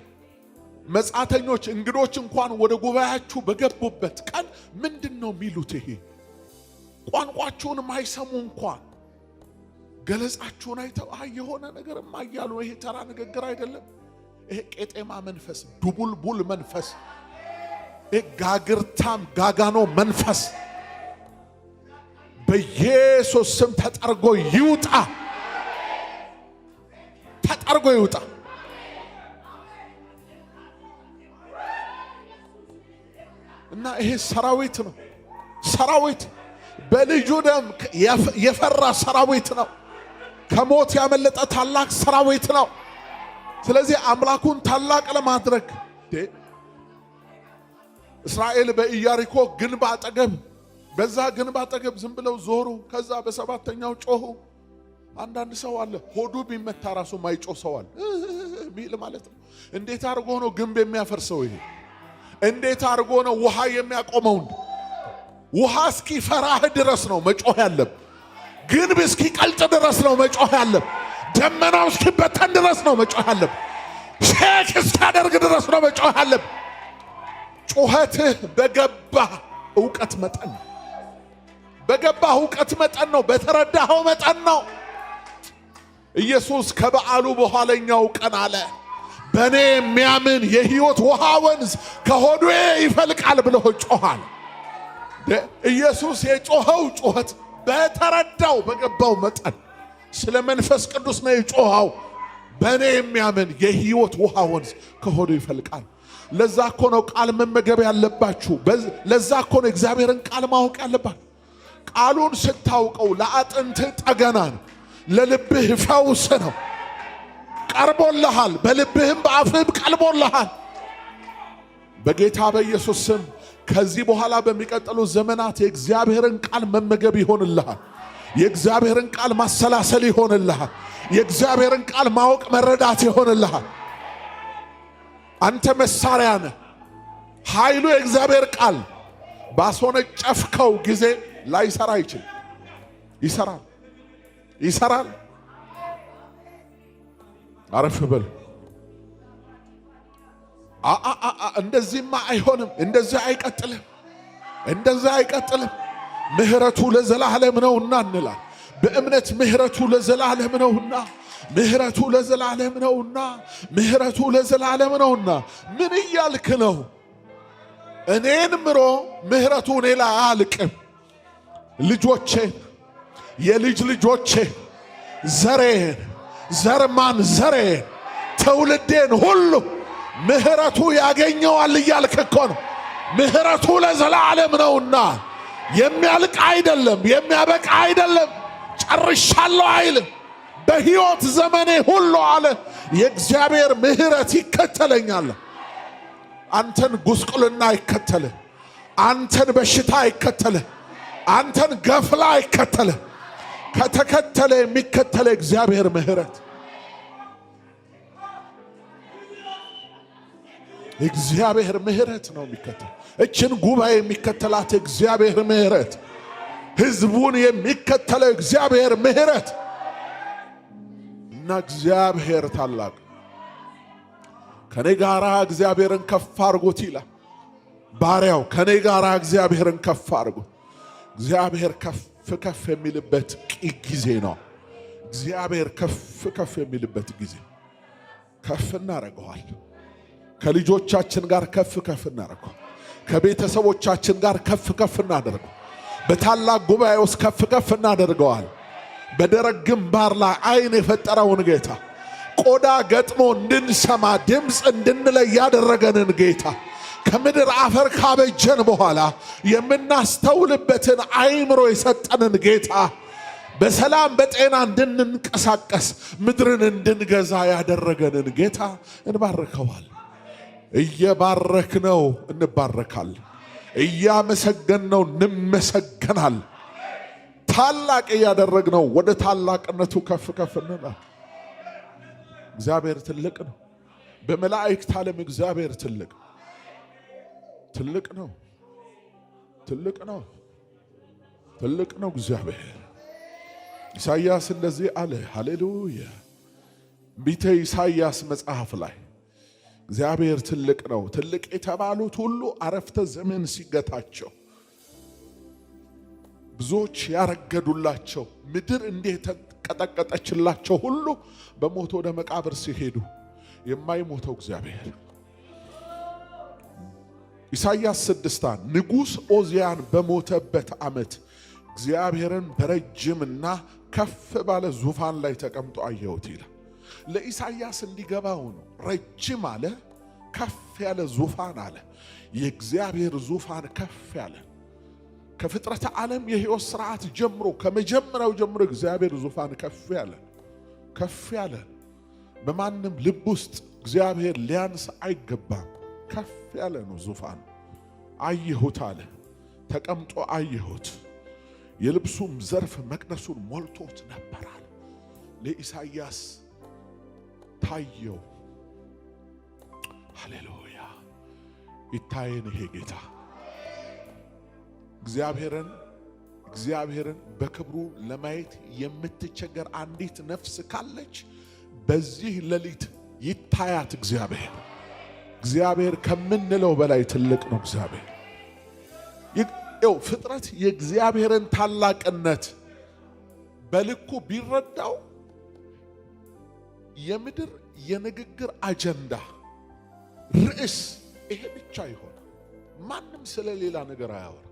መጻተኞች እንግዶች እንኳን ወደ ጉባኤያችሁ በገቡበት ቀን ምንድነው የሚሉት? ይሄ ቋንቋችሁን ማይሰሙ እንኳን ገለጻችሁን አይተው የሆነ ነገር ማያሉ። ይሄ ተራ ንግግር አይደለም። ይሄ ቄጤማ መንፈስ፣ ዱቡልቡል መንፈስ፣ ጋግርታም ጋጋኖ መንፈስ በኢየሱስ ስም ተጠርጎ ይውጣ፣ ተጠርጎ ይውጣ። እና ይሄ ሰራዊት ነው። ሰራዊት በልጁ ደም የፈራ ሰራዊት ነው። ከሞት ያመለጠ ታላቅ ሰራዊት ነው። ስለዚህ አምላኩን ታላቅ ለማድረግ እስራኤል በኢያሪኮ ግንብ አጠገብ በዛ ግንብ አጠገብ ዝም ብለው ዞሩ። ከዛ በሰባተኛው ጮሁ። አንዳንድ ሰው አለ ሆዱ ቢመታ ራሱ ማይጮህ ሰው አለ ሚል ማለት ነው። እንዴት አርጎ ነው ግንብ የሚያፈርሰው? ይሄ እንዴት አርጎ ነው ውሃ የሚያቆመው? ውሃ እስኪ ፈራህ ድረስ ነው መጮህ ያለብ። ግንብ እስኪ ቀልጥ ድረስ ነው መጮህ ያለብ። ደመናው እስኪ በተን ድረስ ነው መጮህ ያለብ። ሼክ እስኪያደርግ ድረስ ነው መጮህ ያለብ። ጩኸትህ በገባ ዕውቀት መጠን ነው። በገባ ዕውቀት መጠን ነው። በተረዳኸው መጠን ነው። ኢየሱስ ከበዓሉ በኋለኛው ቀን አለ በእኔ የሚያምን የሕይወት ውሃ ወንዝ ከሆዱ ይፈልቃል ብሎ ጮኻል። ኢየሱስ የጮኸው ጩኸት በተረዳው በገባው መጠን ስለ መንፈስ ቅዱስ ነው የጮኸው። በእኔ የሚያምን የሕይወት ውሃ ወንዝ ከሆዱ ይፈልቃል። ለዛ እኮ ነው ቃል መመገብ ያለባችሁ። ለዛ እኮ ነው እግዚአብሔርን ቃል ማወቅ ያለባችሁ። ቃሉን ስታውቀው ለአጥንትህ ጠገና ነው፣ ለልብህ ፈውስ ነው። ቀርቦልሃል፣ በልብህም በአፍህም ቀርቦልሃል። በጌታ በኢየሱስ ስም ከዚህ በኋላ በሚቀጥሉ ዘመናት የእግዚአብሔርን ቃል መመገብ ይሆንልሃል። የእግዚአብሔርን ቃል ማሰላሰል ይሆንልሃል። የእግዚአብሔርን ቃል ማወቅ መረዳት ይሆንልሃል። አንተ መሳሪያ ነህ። ኃይሉ የእግዚአብሔር ቃል ባስወነጨፍከው ጊዜ ላይሰራ ይችላል። ይሰራል፣ ይሰራል። አረፍ በል። እንደዚህማ አይሆንም፣ እንደዚህ አይቀጥልም፣ እንደዚህ አይቀጥልም። ምህረቱ ለዘላለም ነውና እንላለን። በእምነት ምህረቱ ለዘላለም ነውና፣ ምህረቱ ለዘላለም ነውና፣ ምህረቱ ለዘላለም ነውና። ምን እያልክ ነው? እኔን ምሮ ምህረቱ እኔ ላይ አያልቅም። ልጆቼን፣ የልጅ ልጆቼን፣ ዘሬን፣ ዘርማን ዘሬን፣ ትውልዴን ሁሉ ምህረቱ ያገኘዋል እያልክ እኮ ነው። ምህረቱ ለዘላለም ነውና የሚያልቅ አይደለም፣ የሚያበቃ አይደለም። ጨርሻለሁ አይልም። በሕይወት ዘመኔ ሁሉ አለ የእግዚአብሔር ምህረት ይከተለኛል። አንተን ጉስቁልና አይከተልህ። አንተን በሽታ አይከተልህ። አንተን ገፍላ አይከተልህ። ከተከተለ የሚከተለ እግዚአብሔር ምህረት፣ እግዚአብሔር ምህረት ነው የሚከተል። እችን ጉባኤ የሚከተላት እግዚአብሔር ምህረት፣ ህዝቡን የሚከተለው እግዚአብሔር ምህረት እና እግዚአብሔር ታላቅ ከኔ ጋራ እግዚአብሔርን ከፍ አርጉት ይላል ባሪያው። ከኔ ጋራ እግዚአብሔርን ከፍ አርጉት። እግዚአብሔር ከፍ ከፍ የሚልበት ጊዜ ነው። እግዚአብሔር ከፍ ከፍ የሚልበት ጊዜ ከፍ እናደርገዋል። ከልጆቻችን ጋር ከፍ ከፍ እናደርገው። ከቤተሰቦቻችን ጋር ከፍ ከፍ እናደርገው። በታላቅ ጉባኤ ውስጥ ከፍ ከፍ እናደርገዋል። በደረቅ ግንባር ላይ አይን የፈጠረውን ጌታ፣ ቆዳ ገጥሞ እንድንሰማ ድምፅ እንድንለይ ያደረገንን ጌታ፣ ከምድር አፈር ካበጀን በኋላ የምናስተውልበትን አይምሮ የሰጠንን ጌታ፣ በሰላም በጤና እንድንንቀሳቀስ ምድርን እንድንገዛ ያደረገንን ጌታ እንባርከዋል። እየባረክነው እንባረካል፣ እያመሰገንነው እንመሰገናል። ታላቅ እያደረግነው ወደ ታላቅነቱ ከፍ ከፍ እንላለን። እግዚአብሔር ትልቅ ነው። በመላእክት ዓለም እግዚአብሔር ትልቅ ትልቅ ነው። ትልቅ ነው። ትልቅ ነው እግዚአብሔር። ኢሳይያስ እንደዚህ አለ። ሃሌሉያ። ትንቢተ ኢሳይያስ መጽሐፍ ላይ እግዚአብሔር ትልቅ ነው። ትልቅ የተባሉት ሁሉ አረፍተ ዘመን ሲገታቸው፣ ብዙዎች ያረገዱላቸው፣ ምድር እንዲህ የተቀጠቀጠችላቸው ሁሉ በሞት ወደ መቃብር ሲሄዱ የማይሞተው እግዚአብሔር ኢሳይያስ 6 ንጉሥ ኦዚያን በሞተበት ዓመት እግዚአብሔርን በረጅምና ከፍ ባለ ዙፋን ላይ ተቀምጦ አየሁት ይላል። ለኢሳይያስ እንዲገባው ነው። ረጅም አለ፣ ከፍ ያለ ዙፋን አለ። የእግዚአብሔር ዙፋን ከፍ ያለ ከፍጥረተ ዓለም የሕይወት ሥርዓት ጀምሮ ከመጀመሪያው ጀምሮ እግዚአብሔር ዙፋን ከፍ ያለ ከፍ ያለ። በማንም ልብ ውስጥ እግዚአብሔር ሊያንስ አይገባም። ከፍ ያለ ነው ዙፋን። አየሁት አለ። ተቀምጦ አየሁት። የልብሱም ዘርፍ መቅደሱን ሞልቶት ነበራል። ለኢሳይያስ ታየው። ሃሌሉያ! ይታየን ይሄ ጌታ እግዚአብሔርን በክብሩ ለማየት የምትቸገር አንዲት ነፍስ ካለች በዚህ ሌሊት ይታያት። እግዚአብሔር ከምንለው በላይ ትልቅ ነው። ፍጥረት የእግዚአብሔርን ታላቅነት በልኩ ቢረዳው የምድር የንግግር አጀንዳ ርዕስ ይሄ ብቻ ይሆናል። ማንም ስለሌላ ነገር አያወራ።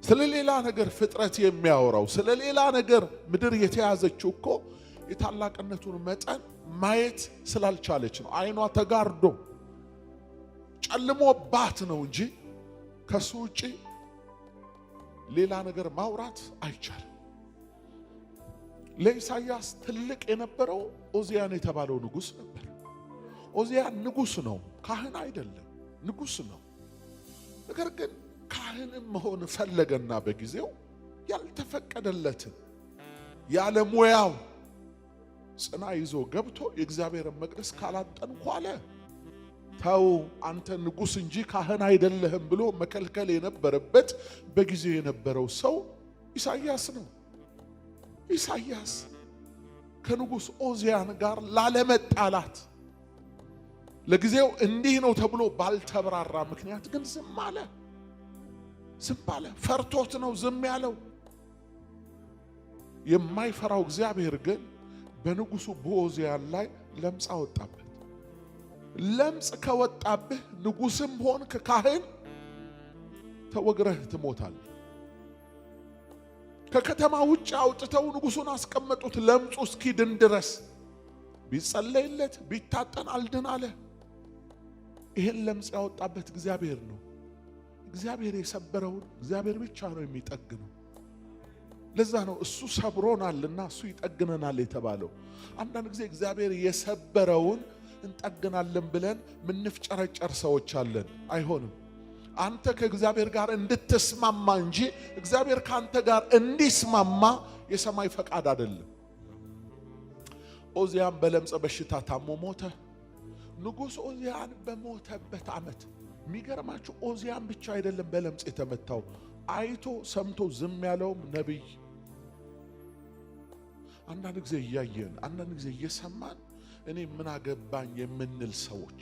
ስለሌላ ነገር ፍጥረት የሚያወራው ስለሌላ ነገር ምድር የተያዘችው እኮ የታላቅነቱን መጠን ማየት ስላልቻለች ነው። አይኗ ተጋርዶ ጨልሞባት ነው እንጂ ከሱ ውጪ ሌላ ነገር ማውራት አይቻልም። ለኢሳይያስ ትልቅ የነበረው ኦዚያን የተባለው ንጉስ ነበር። ኦዚያን ንጉስ ነው፣ ካህን አይደለም፣ ንጉስ ነው። ነገር ግን ካህንም መሆን ፈለገና በጊዜው ያልተፈቀደለትን ያለ ሙያው ጽና ይዞ ገብቶ የእግዚአብሔርን መቅደስ ካላጠንኩ አለ። ተው አንተ ንጉስ እንጂ ካህን አይደለህም ብሎ መከልከል የነበረበት በጊዜው የነበረው ሰው ኢሳይያስ ነው። ኢሳይያስ ከንጉስ ኦዚያን ጋር ላለመጣላት ለጊዜው እንዲህ ነው ተብሎ ባልተብራራ ምክንያት ግን ዝም አለ። ፈርቶት ነው ዝም ያለው። የማይፈራው እግዚአብሔር ግን በንጉሱ በኦዚያን ላይ ለምጽ አወጣበት። ለምጽ ከወጣብህ ንጉስም ሆንክ ካህን ተወግረህ ትሞታለህ። ከከተማ ውጭ አውጥተው ንጉሱን አስቀመጡት ለምጹ እስኪድን ድረስ። ቢጸለይለት ቢታጠን አልድን አለ። ይሄን ለምጽ ያወጣበት እግዚአብሔር ነው። እግዚአብሔር የሰበረውን እግዚአብሔር ብቻ ነው የሚጠግነው። ለዛ ነው እሱ ሰብሮናልና እሱ ይጠግነናል የተባለው። አንዳንድ ጊዜ እግዚአብሔር የሰበረውን እንጠግናለን ብለን ምንፍጨረጨር ሰዎች አለን። አይሆንም። አንተ ከእግዚአብሔር ጋር እንድትስማማ እንጂ እግዚአብሔር ካንተ ጋር እንዲስማማ የሰማይ ፈቃድ አይደለም። ኦዚያን በለምጽ በሽታ ታሞ ሞተ። ንጉስ ኦዚያን በሞተበት ዓመት የሚገርማችሁ ኦዚያን ብቻ አይደለም በለምጽ የተመታው፣ አይቶ ሰምቶ ዝም ያለውም ነብይ። አንዳንድ ጊዜ እያየን አንዳንድ ጊዜ እየሰማን እኔ ምን አገባኝ የምንል ሰዎች፣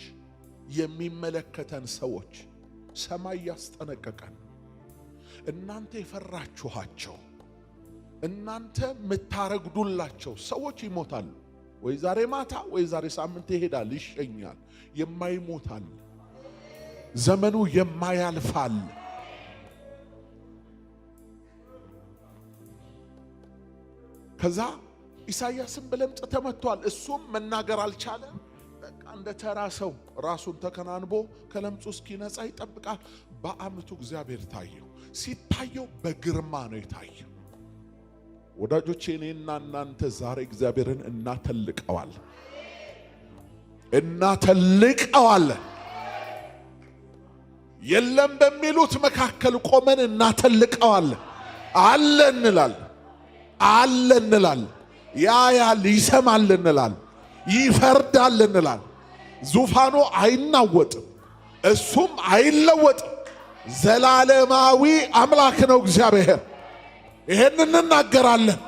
የሚመለከተን ሰዎች ሰማይ ያስጠነቀቀን። እናንተ የፈራችኋቸው እናንተ የምታረግዱላቸው ሰዎች ይሞታሉ። ወይ ዛሬ ማታ ወይ ዛሬ ሳምንት ይሄዳል፣ ይሸኛል። የማይሞታል ዘመኑ የማያልፋል። ከዛ ኢሳይያስም በለምጽ ተመቷል። እሱም መናገር አልቻለም። በቃ እንደ ተራ ሰው ራሱን ተከናንቦ ከለምጹ እስኪነጻ ይጠብቃል። በዓመቱ እግዚአብሔር ታየው። ሲታየው በግርማ ነው የታየው። ወዳጆቼ እኔና እናንተ ዛሬ እግዚአብሔርን እናተልቀዋለን። የለም በሚሉት መካከል ቆመን እናተልቀዋለን። አለ እንላለን። ያያል፣ ይሰማል እንላለን። ይፈርዳል እንላለን። ዙፋኑ አይናወጥም፣ እሱም አይለወጥም። ዘላለማዊ አምላክ ነው እግዚአብሔር። ይሄን እንናገራለን።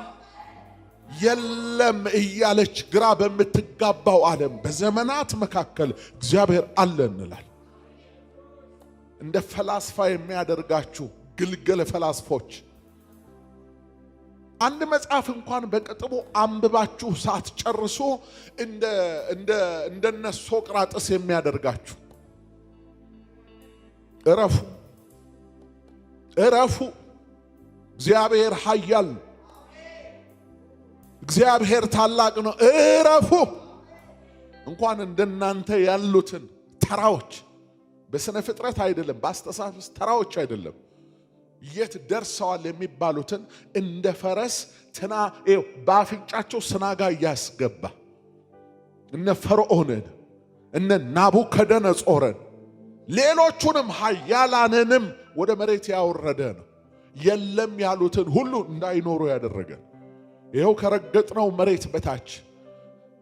የለም እያለች ግራ በምትጋባው ዓለም በዘመናት መካከል እግዚአብሔር አለ እንላለን። እንደ ፈላስፋ የሚያደርጋችሁ ግልገል ፈላስፎች አንድ መጽሐፍ እንኳን በቅጥቡ አንብባችሁ ሳትጨርሱ እንደነ ሶቅራጥስ የሚያደርጋችሁ እረፉ። እግዚአብሔር ኃያል ነው። እግዚአብሔር ታላቅ ነው። እረፉ። እንኳን እንደናንተ ያሉትን ተራዎች በስነ ፍጥረት አይደለም፣ በአስተሳሰብ ተራዎች አይደለም፣ የት ደርሰዋል የሚባሉትን እንደ ፈረስ በአፍንጫቸው ስናጋ እያስገባ እነ ፈርዖንን እነ ናቡከደነጾርን ሌሎቹንም ኃያላንንም ወደ መሬት ያወረደ ነው። የለም ያሉትን ሁሉ እንዳይኖሩ ያደረገ። ይኸው ከረገጥነው መሬት በታች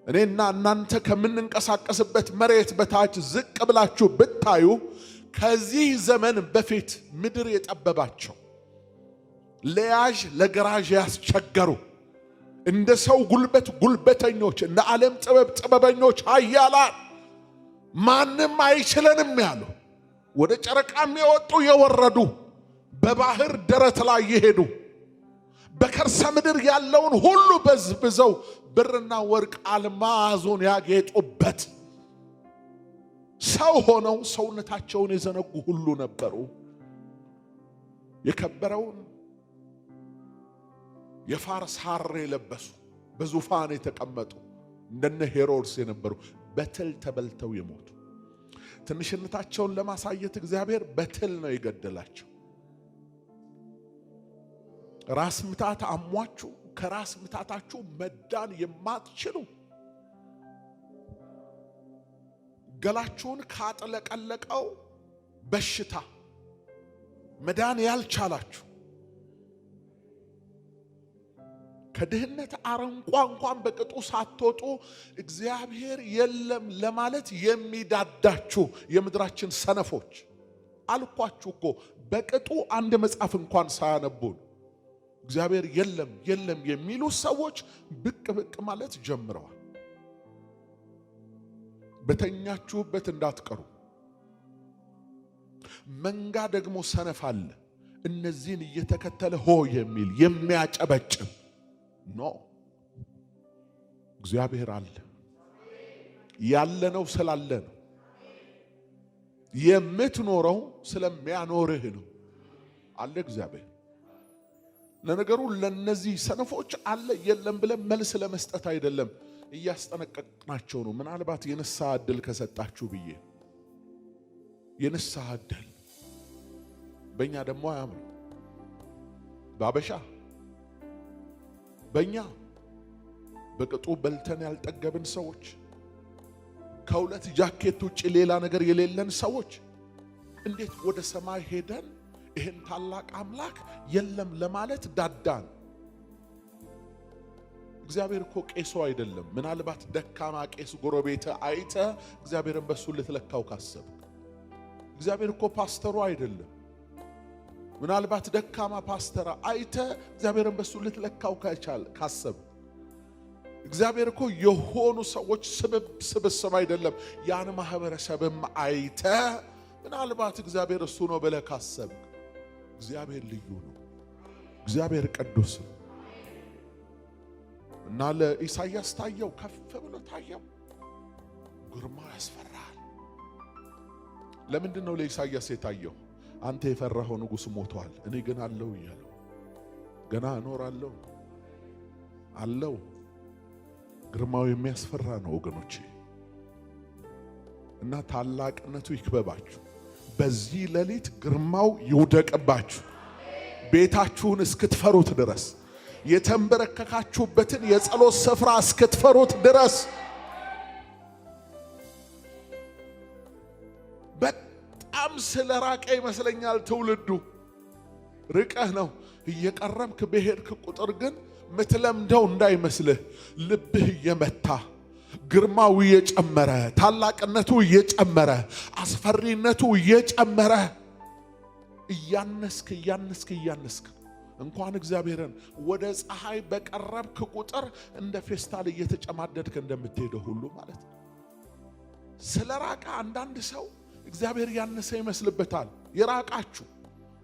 እኔና እናንተ ከምንንቀሳቀስበት መሬት በታች ዝቅ ብላችሁ ብታዩ ከዚህ ዘመን በፊት ምድር የጠበባቸው ለያዥ ለገራዥ ያስቸገሩ እንደ ሰው ጉልበት ጉልበተኞች እንደ ዓለም ጥበብ ጥበበኞች ኃያላን ማንም አይችለንም ያሉ ወደ ጨረቃም የወጡ የወረዱ በባህር ደረት ላይ የሄዱ በከርሰ ምድር ያለውን ሁሉ በዝብዘው ብርና ወርቅ አልማዙን ያጌጡበት ሰው ሆነው ሰውነታቸውን የዘነጉ ሁሉ ነበሩ። የከበረውን የፋርስ ሐር የለበሱ በዙፋን የተቀመጡ እንደነ ሄሮድስ የነበሩ በትል ተበልተው የሞቱ ትንሽነታቸውን ለማሳየት እግዚአብሔር በትል ነው የገደላቸው። ራስ ምታት አሟችሁ ከራስ ምታታችሁ መዳን የማትችሉ ገላችሁን ካጠለቀለቀው በሽታ መዳን ያልቻላችሁ ከድህነት አረንቋ እንኳን በቅጡ ሳትወጡ እግዚአብሔር የለም ለማለት የሚዳዳችሁ የምድራችን ሰነፎች አልኳችሁ እኮ በቅጡ አንድ መጽሐፍ እንኳን ሳያነቡ እግዚአብሔር የለም የለም የሚሉ ሰዎች ብቅ ብቅ ማለት ጀምረዋል። በተኛችሁበት እንዳትቀሩ። መንጋ ደግሞ ሰነፍ አለ እነዚህን እየተከተለ ሆ የሚል የሚያጨበጭብ ኖ እግዚአብሔር አለ። ያለነው ስላለ ነው። የምትኖረው ስለሚያኖርህ ነው አለ እግዚአብሔር። ለነገሩ ለነዚህ ሰነፎች አለ የለም ብለን መልስ ለመስጠት አይደለም እያስጠነቀቅናቸው ነው። ምናልባት የንስሐ ዕድል ከሰጣችሁ ብዬ የንስሐ ዕድል በእኛ ደግሞ አያምኑ ባበሻ በእኛ በቅጡ በልተን ያልጠገብን ሰዎች ከሁለት ጃኬት ውጭ ሌላ ነገር የሌለን ሰዎች እንዴት ወደ ሰማይ ሄደን ይህን ታላቅ አምላክ የለም ለማለት ዳዳን? እግዚአብሔር እኮ ቄሱ አይደለም። ምናልባት ደካማ ቄስ ጎረቤት አይተ እግዚአብሔርን በሱ ልትለካው ካሰብ እግዚአብሔር እኮ ፓስተሩ አይደለም። ምናልባት ደካማ ፓስተር አይተ እግዚአብሔርን በሱ ልትለካው ካሰብ እግዚአብሔር እኮ የሆኑ ሰዎች ስብስብ አይደለም። ያን ማህበረሰብም አይተ ምናልባት እግዚአብሔር እሱ ነው ብለህ ካሰብ እግዚአብሔር ልዩ ነው። እግዚአብሔር ቅዱስ ነው። እና ለኢሳይያስ ታየው፣ ከፍ ብሎ ታየው። ግርማ ያስፈራል። ለምንድን ነው ለኢሳይያስ የታየው? አንተ የፈራኸው ንጉሥ ሞቷል፣ እኔ ግን አለው እያለው ገና እኖራለሁ አለው። ግርማው የሚያስፈራ ነው ወገኖቼ። እና ታላቅነቱ ይክበባችሁ። በዚህ ሌሊት ግርማው ይውደቅባችሁ። ቤታችሁን እስክትፈሩት ድረስ የተንበረከካችሁበትን የጸሎት ስፍራ እስክትፈሩት ድረስ በጣም ስለራቀ ይመስለኛል ትውልዱ። ርቀህ ነው እየቀረብክ በሄድክ ቁጥር ግን ምትለምደው እንዳይመስልህ ልብህ እየመታ ግርማው እየጨመረ ታላቅነቱ እየጨመረ አስፈሪነቱ እየጨመረ እያነስክ እንኳን እግዚአብሔርን ወደ ፀሐይ በቀረብክ ቁጥር እንደ ፌስታል እየተጨማደድክ እንደምትሄደው ሁሉ ማለት ነው። ስለራቀ አንዳንድ ሰው እግዚአብሔር ያነሰ ይመስልበታል። የራቃችሁ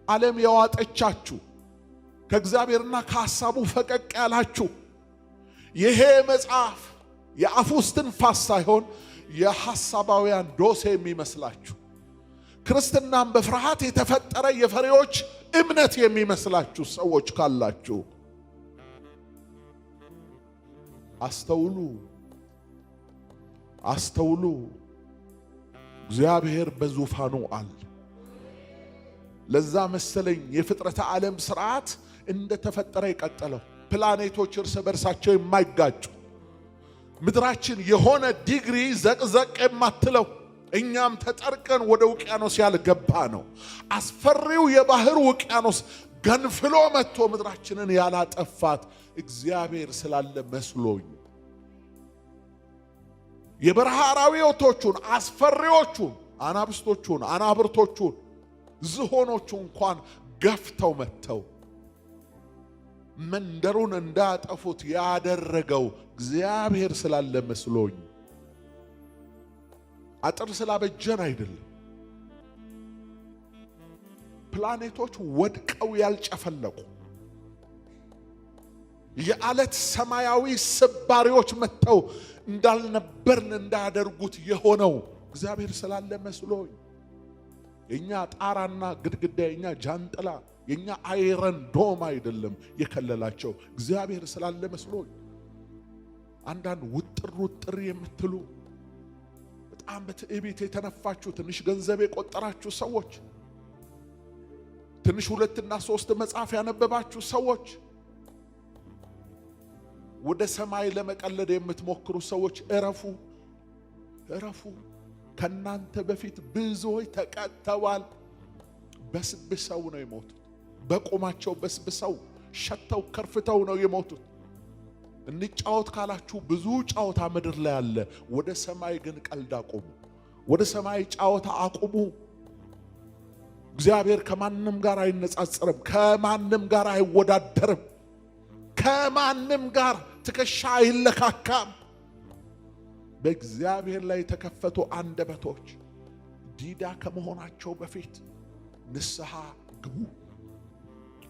ዓለም የዋጠቻችሁ ከእግዚአብሔርና ከሐሳቡ ፈቀቅ ያላችሁ ይሄ መጽሐፍ የአፍ ውስጥ ትንፋስ ሳይሆን የሐሳባውያን ዶሴ የሚመስላችሁ ክርስትናም በፍርሃት የተፈጠረ የፈሪዎች እምነት የሚመስላችሁ ሰዎች ካላችሁ አስተውሉ። እግዚአብሔር በዙፋኑ አለ። ለዛ መሰለኝ የፍጥረተ ዓለም ስርዓት እንደተፈጠረ የቀጠለው ፕላኔቶች እርስ በርሳቸው የማይጋጩ ምድራችን የሆነ ዲግሪ ዘቅዘቅ የማትለው እኛም ተጠርቀን ወደ ውቅያኖስ ያልገባ ነው። አስፈሪው የባህር ውቅያኖስ ገንፍሎ መጥቶ ምድራችንን ያላጠፋት እግዚአብሔር ስላለ መስሎኝ የበረሃ አራዊቶቹን አስፈሪዎቹን አናብስቶቹን አናብርቶቹን ዝሆኖቹን እንኳን ገፍተው መጥተው መንደሩን እንዳጠፉት ያደረገው እግዚአብሔር ስላለ መስሎኝ አጥር ስላበጀን አይደለም። ፕላኔቶች ወድቀው ያልጨፈለቁ የዓለት ሰማያዊ ስባሪዎች መጥተው እንዳልነበርን እንዳያደርጉት የሆነው እግዚአብሔር ስላለ መስሎኝ የኛ ጣራና ግድግዳ የኛ ጃንጥላ የኛ አይረን ዶም አይደለም የከለላቸው እግዚአብሔር ስላለ መስሎኝ። አንዳንድ ውጥር የምትሉ በጣም በትዕቢት የተነፋችሁ ትንሽ ገንዘብ የቆጠራችሁ ሰዎች፣ ትንሽ 2 እና 3 መጽሐፍ ያነበባችሁ ሰዎች፣ ወደ ሰማይ ለመቀለድ የምትሞክሩ ሰዎች እረፉ። ከናንተ በፊት ብዙዎች ተቀጥተዋል። በስብሰው ነው የሞቱት። በቆማቸው በስብሰው ሸተው ከርፍተው ነው የሞቱት። እንጫወት ካላችሁ ብዙ ጫወታ ምድር ላይ አለ። ወደ ሰማይ ግን ቀልድ አቁሙ። ወደ ሰማይ ጫወታ አቁሙ። እግዚአብሔር ከማንም ጋር አይነጻጸርም። ከማንም ጋር አይወዳደርም። ከማንም ጋር ትከሻ አይለካካም። በእግዚአብሔር ላይ የተከፈቱ አንደበቶች ዲዳ ከመሆናቸው በፊት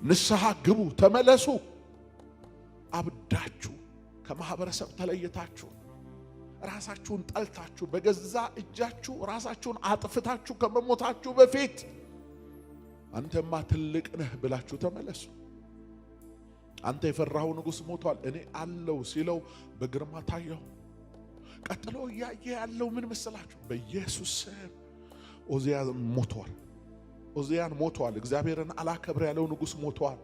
ንስሐ ግቡ፣ ተመለሱ። አብዳችሁ ከማህበረሰብ ተለይታችሁ ራሳችሁን ጠልታችሁ በገዛ እጃችሁ ራሳችሁን አጥፍታችሁ ከመሞታችሁ በፊት አንተማ ትልቅ ነህ ብላችሁ ተመለሱ። አንተ የፈራኸው ንጉሥ ሞቷል እኔ አለው ሲለው በግርማ ታየው። ቀጥሎ ያየ ያለው ምን መሰላችሁ? በኢየሱስ ስም ኦዚያን ሞቷል። እግዚአብሔርን አላከብር ያለው ንጉሥ ሞቷል።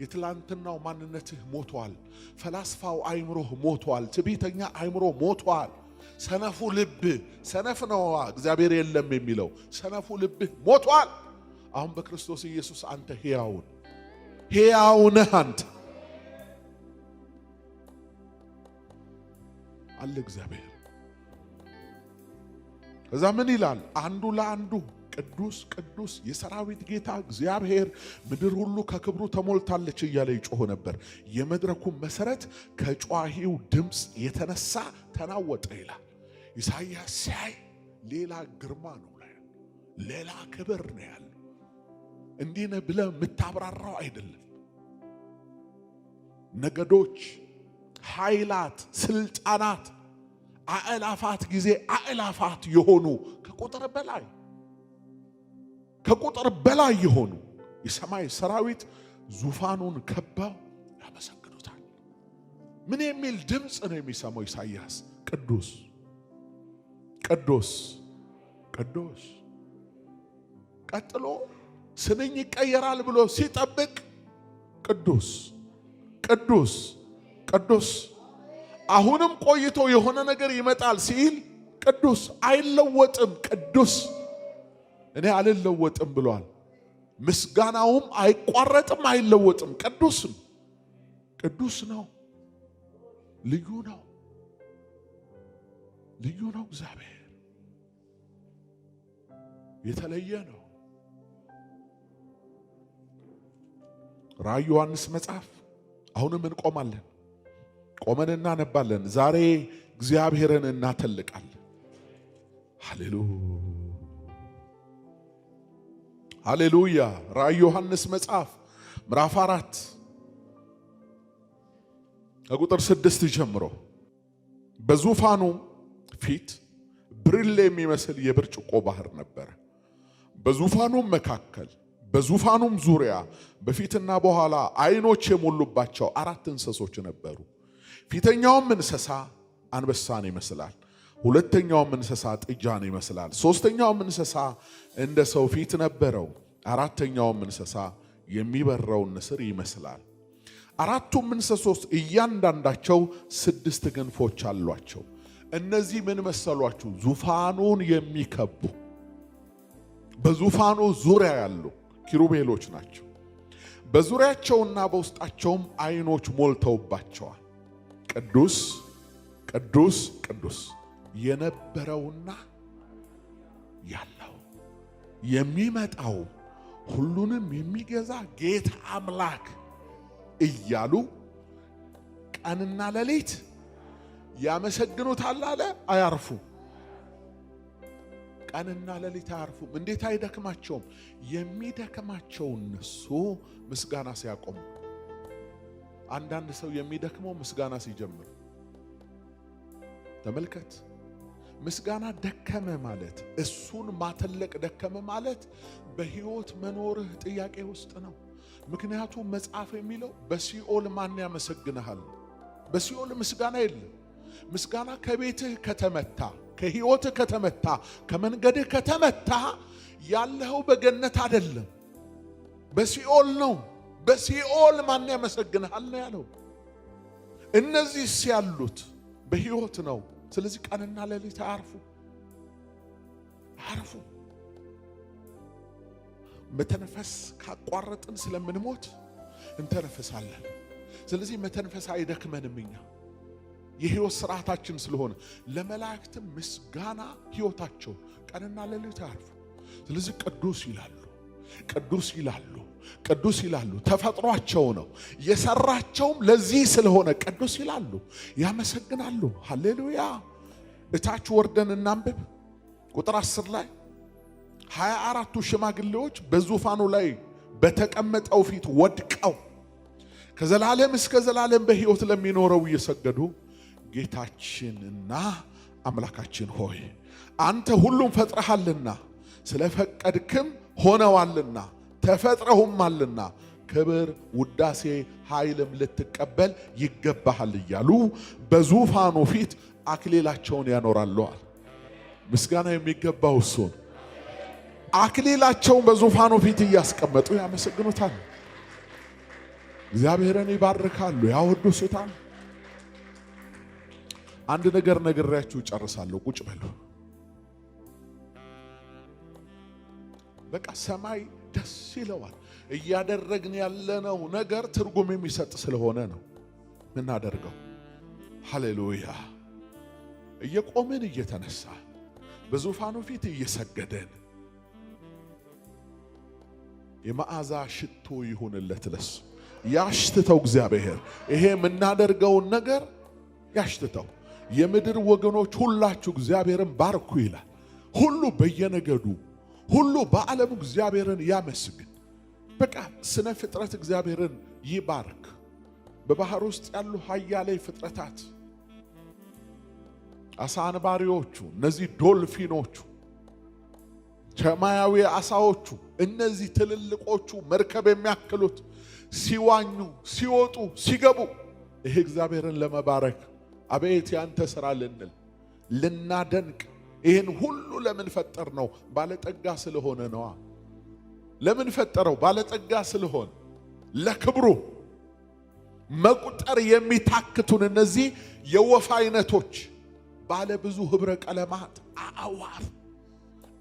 የትላንትናው ማንነትህ ሞቷል። ፈላስፋው አይምሮህ ሞቷል። ትዕቢተኛ አይምሮ ሞቷል። ሰነፉ ልብ ሰነፍ ነው እግዚአብሔር የለም የሚለው ሰነፉ ልብህ ሞቷል። አሁን በክርስቶስ ኢየሱስ አንተ ሕያው ነህ። አንተ አለ እግዚአብሔር። እዛ ምን ይላል? አንዱ ለአንዱ ቅዱስ ቅዱስ የሰራዊት ጌታ እግዚአብሔር ምድር ሁሉ ከክብሩ ተሞልታለች እያለ ይጮህ ነበር። የመድረኩ መሰረት ከጯሂው ድምፅ የተነሳ ተናወጠ ይላል። ኢሳይያስ ሲያይ ሌላ ግርማ ነው፣ ሌላ ክብር ነው ያለው። እንዲህ ነህ ብለህ የምታብራራው አይደለም። ነገዶች፣ ኃይላት፣ ስልጣናት አእላፋት ጊዜ አእላፋት የሆኑ ከቁጥር በላይ የሆኑ የሰማይ ሰራዊት ዙፋኑን ከበው ያመሰግኑታል። ምን የሚል ድምፅ ነው የሚሰማው ኢሳይያስ? ቅዱስ ቅዱስ ቅዱስ። ቀጥሎ ስንኝ ይቀየራል ብሎ ሲጠብቅ ቅዱስ ቅዱስ ቅዱስ። አሁንም ቆይቶ የሆነ ነገር ይመጣል ሲል ቅዱስ አይለወጥም። ቅዱስ እኔ አልለወጥም ብሏል። ምስጋናውም አይቋረጥም አይለወጥም። ቅዱስ ነው። ልዩ ነው። እግዚአብሔር የተለየ ነው። ራዕይ ዮሐንስ መጽሐፍ አሁንም እንቆማለን። ቆመን እናነባለን። ዛሬ እግዚአብሔርን እናተልቃለን። ሃሌሉያ። ራዕይ ዮሐንስ መጽሐፍ ምዕራፍ 4 ከቁጥር 6 ጀምሮ በዙፋኑ ፊት ብርሌ የሚመስል የብርጭቆ ባህር ነበረ። በዙፋኑም መካከል በዙፋኑም ዙሪያ በፊትና በኋላ ዓይኖች የሞሉባቸው 4 እንስሶች ነበሩ። ፊተኛውም እንስሳ አንበሳን ይመስላል፣ ሁለተኛውም እንስሳ ጥጃን ይመስላል፣ ሶስተኛውም እንስሳ እንደ ሰው ፊት ነበረው፣ አራተኛውም እንስሳ የሚበረውን ንስር ይመስላል። 4ቱም እንስሶች እያንዳንዳቸው 6 ክንፎች አሏቸው። እነዚህ ምን መሰሏችሁ? ዙፋኑን የሚከቡ በዙፋኑ ዙሪያ ያሉ ኪሩቤሎች ናቸው። በዙሪያቸውና በውስጣቸውም አይኖች ሞልተውባቸዋል። ቅዱስ ቅዱስ ቅዱስ የነበረውና ያለው የሚመጣው ሁሉንም የሚገዛ ጌታ አምላክ እያሉ ቀንና ሌሊት ያመሰግኑታል አለ። አያርፉ። ቀንና ሌሊት አያርፉም። እንዴት አይደክማቸውም? የሚደክማቸው እነሱ ምስጋና ሲያቆሙ። አንዳንድ ሰው የሚደክመው ምስጋና ሲጀምር ተመልከት። ምስጋና ደከመ ማለት እሱን ማተለቅ ደከመ ማለት በሕይወት መኖርህ ጥያቄ ውስጥ ነው። ምክንያቱም መጽሐፍ የሚለው በሲኦል ማን ያመሰግንሃል? በሲኦል ምስጋና የለም። ምስጋና ከቤትህ ከተመታ፣ ከሕይወትህ ከተመታ፣ ከመንገድህ ከተመታ ያለኸው በገነት አይደለም፣ በሲኦል ነው። በሲኦል ማን ያመሰግንሃል ነው ያለው። እነዚህ ያሉት በሕይወት ነው። ስለዚህ ቀንና ሌሊት አያርፉ። መተንፈስ ካቋረጥን ስለምንሞት እንተነፈሳለን። ስለዚህ መተንፈስ አይደክመንም። እኛ የሕይወት ስርዓታችን ስለሆነ ለመላእክትም ምስጋና ሕይወታቸው ቀንና ሌሊት አያርፉ። ስለዚህ ቅዱስ ይላሉ፣ ቅዱስ ይላሉ፣ ቅዱስ ይላሉ። ተፈጥሯቸው ነው። የሰራቸውም ለዚህ ስለሆነ ቅዱስ ይላሉ፣ ያመሰግናሉ። ሃሌሉያ። እታች ወርደን እናንብብ። ቁጥር 10 ላይ 24ቱ ሽማግሌዎች በዙፋኑ ላይ በተቀመጠው ፊት ወድቀው ከዘላለም እስከ ዘላለም በሕይወት ለሚኖረው እየሰገዱ ጌታችንና አምላካችን ሆይ አንተ ሁሉም ፈጥረሃልና ስለፈቀድክም ሆነዋልና ተፈጥረውማልና ክብር፣ ውዳሴ፣ ኃይልም ልትቀበል ይገባሃል እያሉ በዙፋኑ ፊት አክሊላቸውን ያኖራለዋል። ምስጋና የሚገባው እሱን አክሊላቸውን በዙፋኑ ፊት እያስቀመጡ ያመሰግኑታል። እግዚአብሔርን ይባርካሉ፣ ያወድሱታል። አንድ ነገር ነግሬያችሁ ጨርሳለሁ። ቁጭ በሉ። በቃ ሰማይ ደስ ይለዋል። እያደረግን ያለነው ነገር ትርጉም የሚሰጥ ስለሆነ ነው ምናደርገው። ሃሌሉያ። እየቆምን እየተነሳ በዙፋኑ ፊት እየሰገደን የመዓዛ ሽቶ ይሁንለት ለሱ። ያሽትተው እግዚአብሔር። ይሄ የምናደርገውን ነገር ያሽትተው። የምድር ወገኖች ሁላችሁ እግዚአብሔርን ባርኩ ይላል። ሁሉ በየነገዱ ሁሉ በዓለሙ እግዚአብሔርን ያመስግን። በቃ ስነ ፍጥረት እግዚአብሔርን ይባርክ። በባህር ውስጥ ያሉ ኃያሌ ፍጥረታት፣ አሳ አንባሪዎቹ፣ እነዚህ ዶልፊኖቹ፣ ሰማያዊ አሳዎቹ፣ እነዚህ ትልልቆቹ መርከብ የሚያክሉት ሲዋኙ፣ ሲወጡ፣ ሲገቡ ይሄ እግዚአብሔርን ለመባረክ አቤት ያንተ ሥራ ልናደንቅ ይህን ሁሉ ለምን ፈጠር ነው? ባለጠጋ ስለሆነ ነዋ። ለምን ፈጠረው? ባለጠጋ ስለሆነ። ለክብሩ መቁጠር የሚታክቱን እነዚህ የወፍ አይነቶች፣ ባለ ብዙ ህብረ ቀለማት አዕዋፍ፣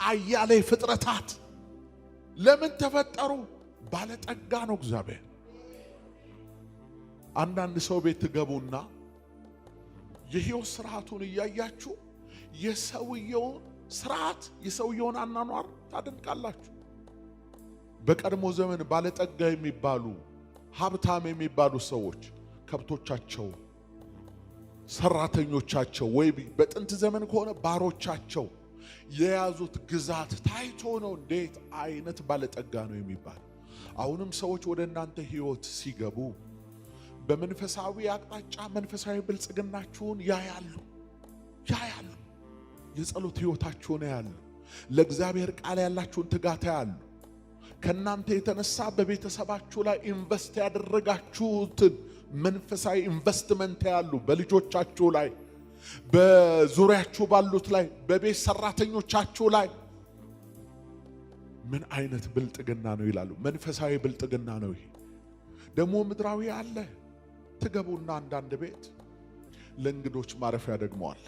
አያሌ ፍጥረታት ለምን ተፈጠሩ? ባለጠጋ ነው እግዚአብሔር። አንዳንድ ሰው ቤት ትገቡና የሕይወት ስርዓቱን እያያችሁ የሰውየውን ስርዓት የሰውየውን አናኗር ታደንቃላችሁ። በቀድሞ ዘመን ባለጠጋ የሚባሉ ሀብታም የሚባሉ ሰዎች ከብቶቻቸው፣ ሰራተኞቻቸው ወይ በጥንት ዘመን ከሆነ ባሮቻቸው የያዙት ግዛት ታይቶ ነው እንዴት አይነት ባለጠጋ ነው የሚባል። አሁንም ሰዎች ወደ እናንተ ሕይወት ሲገቡ በመንፈሳዊ አቅጣጫ መንፈሳዊ ብልጽግናችሁን ያያሉ። የጸሎት ሕይወታችሁን ያያሉ። ለእግዚአብሔር ቃል ያላችሁን ትጋት ያያሉ። ከናንተ የተነሳ በቤተሰባችሁ ላይ ኢንቨስት ያደረጋችሁትን መንፈሳዊ ኢንቨስትመንት ያያሉ። በልጆቻችሁ ላይ፣ በዙሪያችሁ ባሉት ላይ፣ በቤት ሰራተኞቻችሁ ላይ ምን አይነት ብልጥግና ነው ይላሉ። መንፈሳዊ ብልጥግና ነው ይሄ። ደግሞ ምድራዊ አለ። ትገቡና አንዳንድ ቤት ለእንግዶች ማረፊያ ደግመዋል።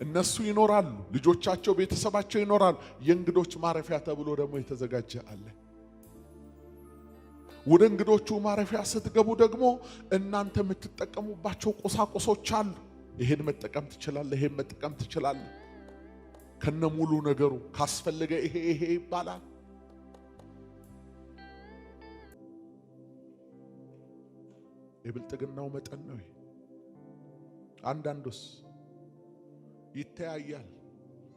እነሱ ይኖራሉ፣ ልጆቻቸው ቤተሰባቸው ይኖራሉ። የእንግዶች ማረፊያ ተብሎ ደግሞ የተዘጋጀ አለ። ወደ እንግዶቹ ማረፊያ ስትገቡ ደግሞ እናንተ የምትጠቀሙባቸው ቁሳቁሶች አሉ። ይሄን መጠቀም ትችላለህ፣ ይሄን መጠቀም ትችላለህ። ከነሙሉ ነገሩ ካስፈልገ ይሄ ይባላል። የብልጥግናው መጠን ነው። አንዳንዱስ ይተያያል።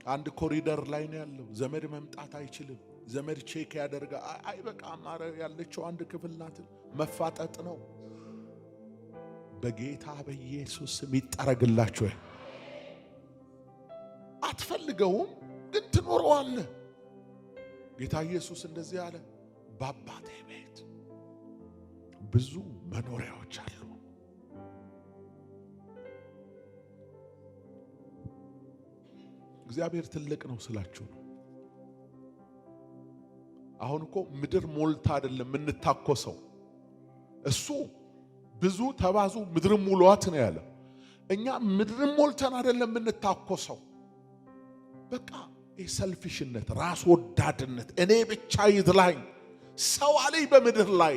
አንድ ኮሪደር ላይ ነው ያለው። ዘመድ መምጣት አይችልም። ዘመድ ቼክ ያደርጋ አይበቃም። ማረ ያለችው አንድ ክፍል ናት። መፋጠጥ ነው። በጌታ በኢየሱስ ስም ይጠረግላችሁ። አትፈልገውም ግን ትኖረዋለህ። ጌታ ኢየሱስ እንደዚህ አለ፣ በአባቴ ቤት ብዙ መኖሪያዎች አሉ። እግዚአብሔር ትልቅ ነው ስላችሁ ነው። አሁን እኮ ምድር ሞልታ አይደለም የምንታኮሰው። እሱ ብዙ ተባዙ ምድር ሙሏት ነው ያለው። እኛ ምድር ሞልተን አይደለም የምንታኮሰው። በቃ የሰልፊሽነት ራስ ወዳድነት፣ እኔ ብቻ ይድላኝ ሰው አለኝ በምድር ላይ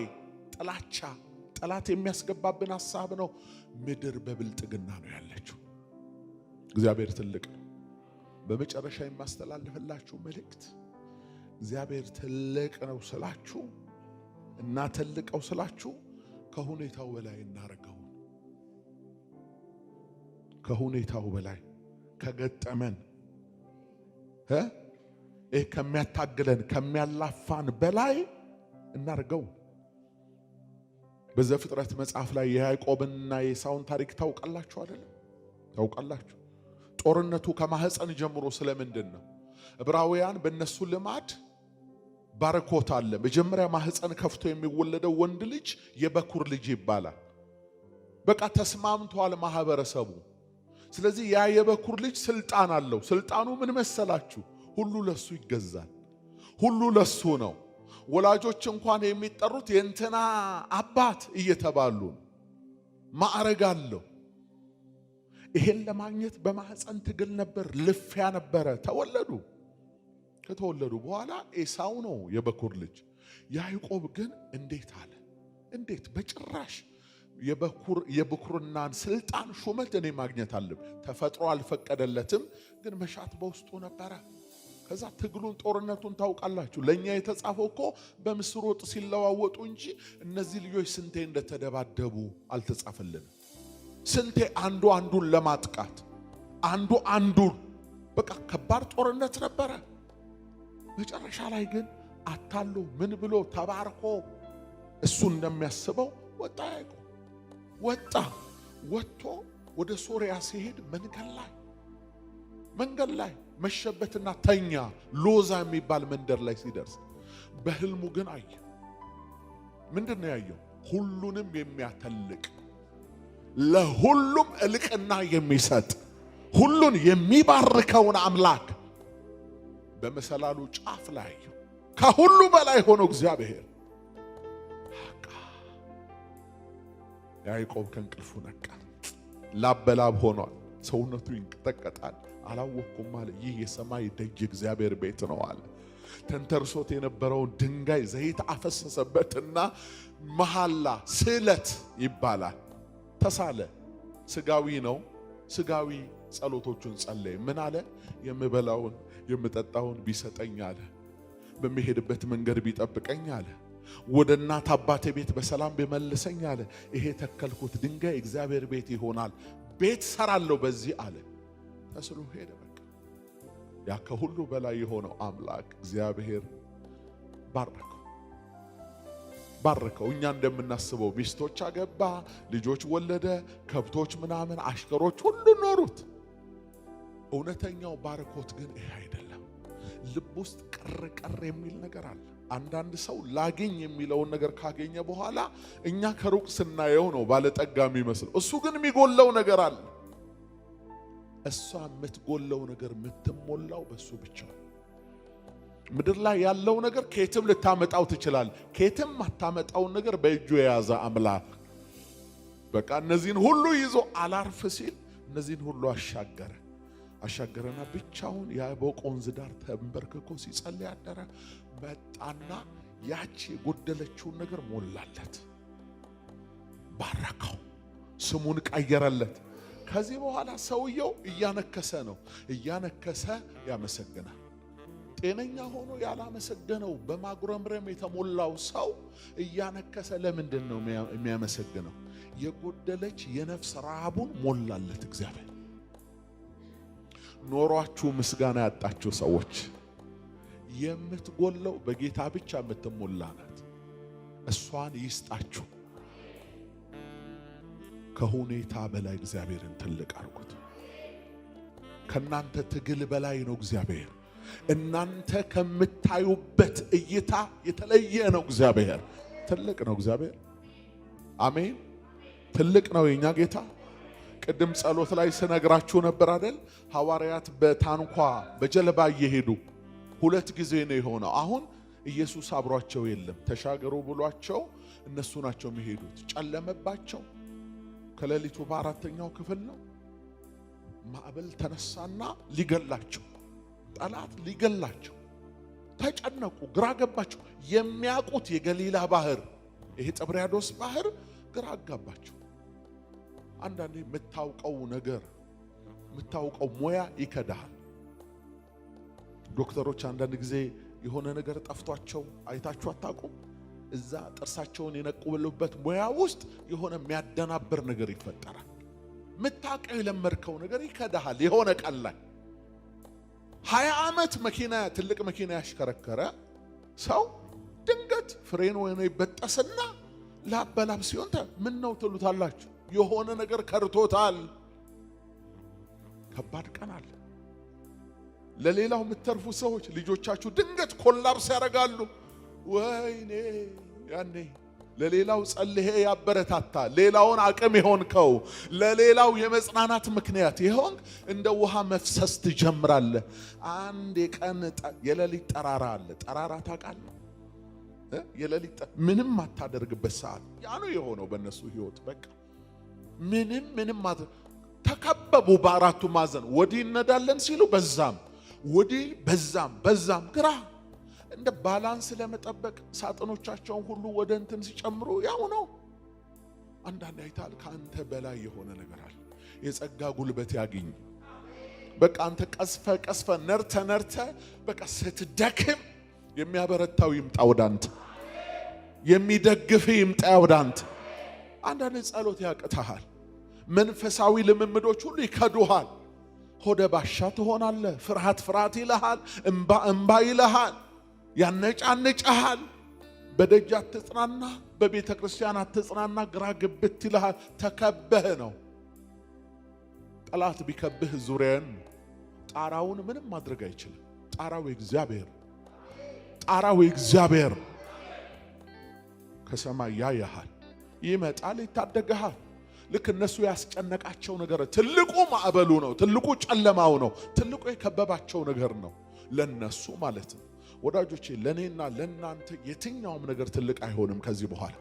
ጥላቻ፣ ጠላት የሚያስገባብን ሐሳብ ነው። ምድር በብልጥግና ነው ያለችው። እግዚአብሔር ትልቅ ነው። በመጨረሻ የማስተላልፍላችሁ መልእክት እግዚአብሔር ትልቅ ነው ስላችሁ እና ትልቀው ስላችሁ ከሁኔታው በላይ እናርገው። ከሁኔታው በላይ ከገጠመን ከሚያታግለን ከሚያላፋን በላይ እናርገው። በዘፍጥረት መጽሐፍ ላይ የያዕቆብና የኤሳውን ታሪክ ታውቃላችሁ አይደል? ታውቃላችሁ። ጦርነቱ ከማህፀን ጀምሮ ስለምንድን ነው? ዕብራውያን በእነሱ ልማድ ባረኮት አለ። መጀመሪያ ማህፀን ከፍቶ የሚወለደው ወንድ ልጅ የበኩር ልጅ ይባላል። በቃ ተስማምቷል ማህበረሰቡ። ስለዚህ ያ የበኩር ልጅ ስልጣን አለው። ስልጣኑ ምን መሰላችሁ? ሁሉ ለሱ ይገዛል። ሁሉ ለሱ ነው። ወላጆች እንኳን የሚጠሩት የእንትና አባት እየተባሉ ነው። ማዕረግ አለው። ይሄን ለማግኘት በማህፀን ትግል ነበር፣ ልፊያ ነበረ። ተወለዱ። ከተወለዱ በኋላ ኤሳው ነው የበኩር ልጅ። ያዕቆብ ግን እንዴት አለ? እንዴት በጭራሽ የበኩርናን ስልጣን ሹመት እኔ ማግኘት አለብኝ። ተፈጥሮ አልፈቀደለትም፣ ግን መሻት በውስጡ ነበረ። ከዛ ትግሉን ጦርነቱን ታውቃላችሁ። ለኛ የተጻፈው እኮ በምስር ወጥ ሲለዋወጡ እንጂ እነዚህ ልጆች ስንቴ እንደተደባደቡ አልተጻፈልንም። ስንቴ አንዱ አንዱን ለማጥቃት አንዱ አንዱን በቃ ከባድ ጦርነት ነበረ። መጨረሻ ላይ ግን አታሎ ምን ብሎ ተባርኮ እሱ እንደሚያስበው ወጣ። ያዕቆብ ወጥቶ ወደ ሶሪያ ሲሄድ መንገድ ላይ መሸበትና ተኛ። ሎዛ የሚባል መንደር ላይ ሲደርስ በህልሙ ግን አየ። ምንድን ነው ያየው? ሁሉንም የሚያተልቅ ለሁሉም እልቅና የሚሰጥ ሁሉን የሚባርከውን አምላክ በመሰላሉ ጫፍ ላይ ከሁሉ በላይ ሆኖ እግዚአብሔር ያዕቆብ ከእንቅልፉ ነቃ። ላበላብ ሆኗል። ሰውነቱ ይንቀጠቀጣል። አላወቅኩም አለ። ይህ የሰማይ ደጅ እግዚአብሔር ቤት ነው አለ። ተንተርሶት የነበረውን ድንጋይ ዘይት አፈሰሰበትና መሐላ ስዕለት ይባላል ተሳለ። ስጋዊ ነው። ስጋዊ ጸሎቶቹን ጸለየ። ምን አለ? የምበላውን የምጠጣውን ቢሰጠኝ አለ። በሚሄድበት መንገድ ቢጠብቀኝ አለ። ወደ እናት አባቴ ቤት በሰላም ቢመልሰኝ አለ። ይሄ ተከልኩት ድንጋይ እግዚአብሔር ቤት ይሆናል፣ ቤት ሰራለሁ በዚህ አለ። ተስሎ ሄደ። በቃ ያ ከሁሉ በላይ የሆነው አምላክ እግዚአብሔር ባረከው። እኛ እንደምናስበው ሚስቶች አገባ፣ ልጆች ወለደ፣ ከብቶች ምናምን አሽከሮች ሁሉ ኖሩት። እውነተኛው ባረኮት ግን ይሄ አይደለም። ልብ ውስጥ ቀር የሚል ነገር አለ። አንዳንድ ሰው ላገኝ የሚለውን ነገር ካገኘ በኋላ እኛ ከሩቅ ስናየው ነው ባለጠጋ የሚመስለው። እሱ ግን የሚጎለው ነገር አለ። እሷ የምትጎለው ነገር የምትሞላው በሱ ብቻ ነው። ምድር ላይ ያለው ነገር ከየትም ልታመጣው ትችላል። ከየትም ማታመጣውን ነገር በእጁ የያዘ አምላክ በቃ እነዚህን ሁሉ ይዞ አላርፍ ሲል እነዚህን ሁሉ አሻገረ። አሻገረና ብቻውን ያቦቅ ወንዝ ዳር ተንበርክኮ ሲጸልይ አደረ። መጣና ያቺ የጎደለችውን ነገር ሞላለት፣ ባረከው፣ ስሙን ቀየረለት። ከዚህ በኋላ ሰውየው እያነከሰ ነው፣ እያነከሰ ያመሰግናል። ጤነኛ ሆኖ ያላመሰገነው በማጉረምረም የተሞላው ሰው እያነከሰ ለምንድን ነው የሚያመሰግነው? የጎደለች የነፍስ ረሃቡን ሞላለት እግዚአብሔር። ኖሯችሁ ምስጋና ያጣችሁ ሰዎች የምትጎለው በጌታ ብቻ የምትሞላ ናት። እሷን ይስጣችሁ። ከሁኔታ በላይ እግዚአብሔርን ትልቅ አድርጉት። ከናንተ ትግል በላይ ነው እግዚአብሔር። እናንተ ከምታዩበት እይታ የተለየ ነው እግዚአብሔር። ትልቅ ነው እግዚአብሔር። አሜን። ትልቅ ነው የኛ ጌታ። ቅድም ጸሎት ላይ ስነግራችሁ ነበር አይደል? ሐዋርያት በታንኳ በጀልባ እየሄዱ 2 ጊዜ ነው የሆነው። አሁን ኢየሱስ አብሯቸው የለም። ተሻገሩ ብሏቸው እነሱ ናቸው የሚሄዱት። ጨለመባቸው። ከሌሊቱ በ4ኛው ክፍል ነው። ማዕበል ተነሳና ሊገላቸው፣ ጠላት ሊገላቸው ተጨነቁ፣ ግራ ገባቸው። የሚያውቁት የገሊላ ባህር፣ ይሄ ጥብርያዶስ ባህር ግራ አጋባቸው። አንዳንዴ የምታውቀው ነገር የምታውቀው ሙያ ይከዳሃል። ዶክተሮች አንዳንድ ጊዜ የሆነ ነገር ጠፍቷቸው አይታችሁ አታውቁም? እዛ ጥርሳቸውን የነቁበሉበት ሙያ ውስጥ የሆነ የሚያደናብር ነገር ይፈጠራል። የምታውቀው የለመድከው ነገር ይከዳሃል። የሆነ ቀን ላይ 20 ዓመት መኪና ትልቅ መኪና ያሽከረከረ ሰው ድንገት ፍሬን ወይ ይበጠስና ላበላብ ሲሆን ምን ነው ትሉታላችሁ? የሆነ ነገር ከርቶታል። ከባድ ቀን አለ። ለሌላው የምትተርፉ ሰዎች ልጆቻችሁ ድንገት ኮላፕስ ያደርጋሉ። ወይኔ ያኔ ለሌላው ጸልሄ ያበረታታ ሌላውን አቅም ይሆንከው ለሌላው የመጽናናት ምክንያት ይሆን እንደ ውሃ መፍሰስ ትጀምራለህ። አንድ የቀን የሌሊት ጠራራ አለ። ጠራራ ታውቃለህ? የሌሊት ምንም አታደርግበት ሰዓት ያ ነው የሆነው በእነሱ ህይወት። በቃ ምንም ተከበቡ በአራቱ ማዕዘን። ወዲህ እነዳለን ሲሉ በዛም ወዲህ በዛም ግራ እንደ ባላንስ ለመጠበቅ ሳጥኖቻቸውን ሁሉ ወደ እንትን ሲጨምሩ ያው ነው። አንዳንድ አይታል ካንተ በላይ የሆነ ነገር አለ። የጸጋ ጉልበት ያገኝ። በቃ አንተ ቀስፈ ነርተ በቃ ስትደክም የሚያበረታው ይምጣ ወዳንተ፣ የሚደግፍ ይምጣ ወዳንተ። አንዳንድ ጸሎት ያቅታሃል። መንፈሳዊ ልምምዶች ሁሉ ይከዱሃል። ሆደ ባሻ ትሆናለህ። ፍርሃት ይልሃል። እንባ ይልሃል። ያነጫንጫሃል። በደጅ አትጽናና፣ በቤተ ክርስቲያን አትጽናና። ግራ ግብት ይልሃል። ተከበህ ነው። ጠላት ቢከብህ ዙሪያን ጣራውን ምንም ማድረግ አይችልም። ጣራው እግዚአብሔር ከሰማይ ያያሃል፣ ይመጣል፣ ይታደግሃል። ልክ እነሱ ያስጨነቃቸው ነገር ትልቁ ማዕበሉ ነው፣ ትልቁ ጨለማው ነው፣ ትልቁ የከበባቸው ነገር ነው ለነሱ ማለት ነው። ወዳጆቼ ለኔና ለናንተ የትኛውም ነገር ትልቅ አይሆንም ከዚህ በኋላ።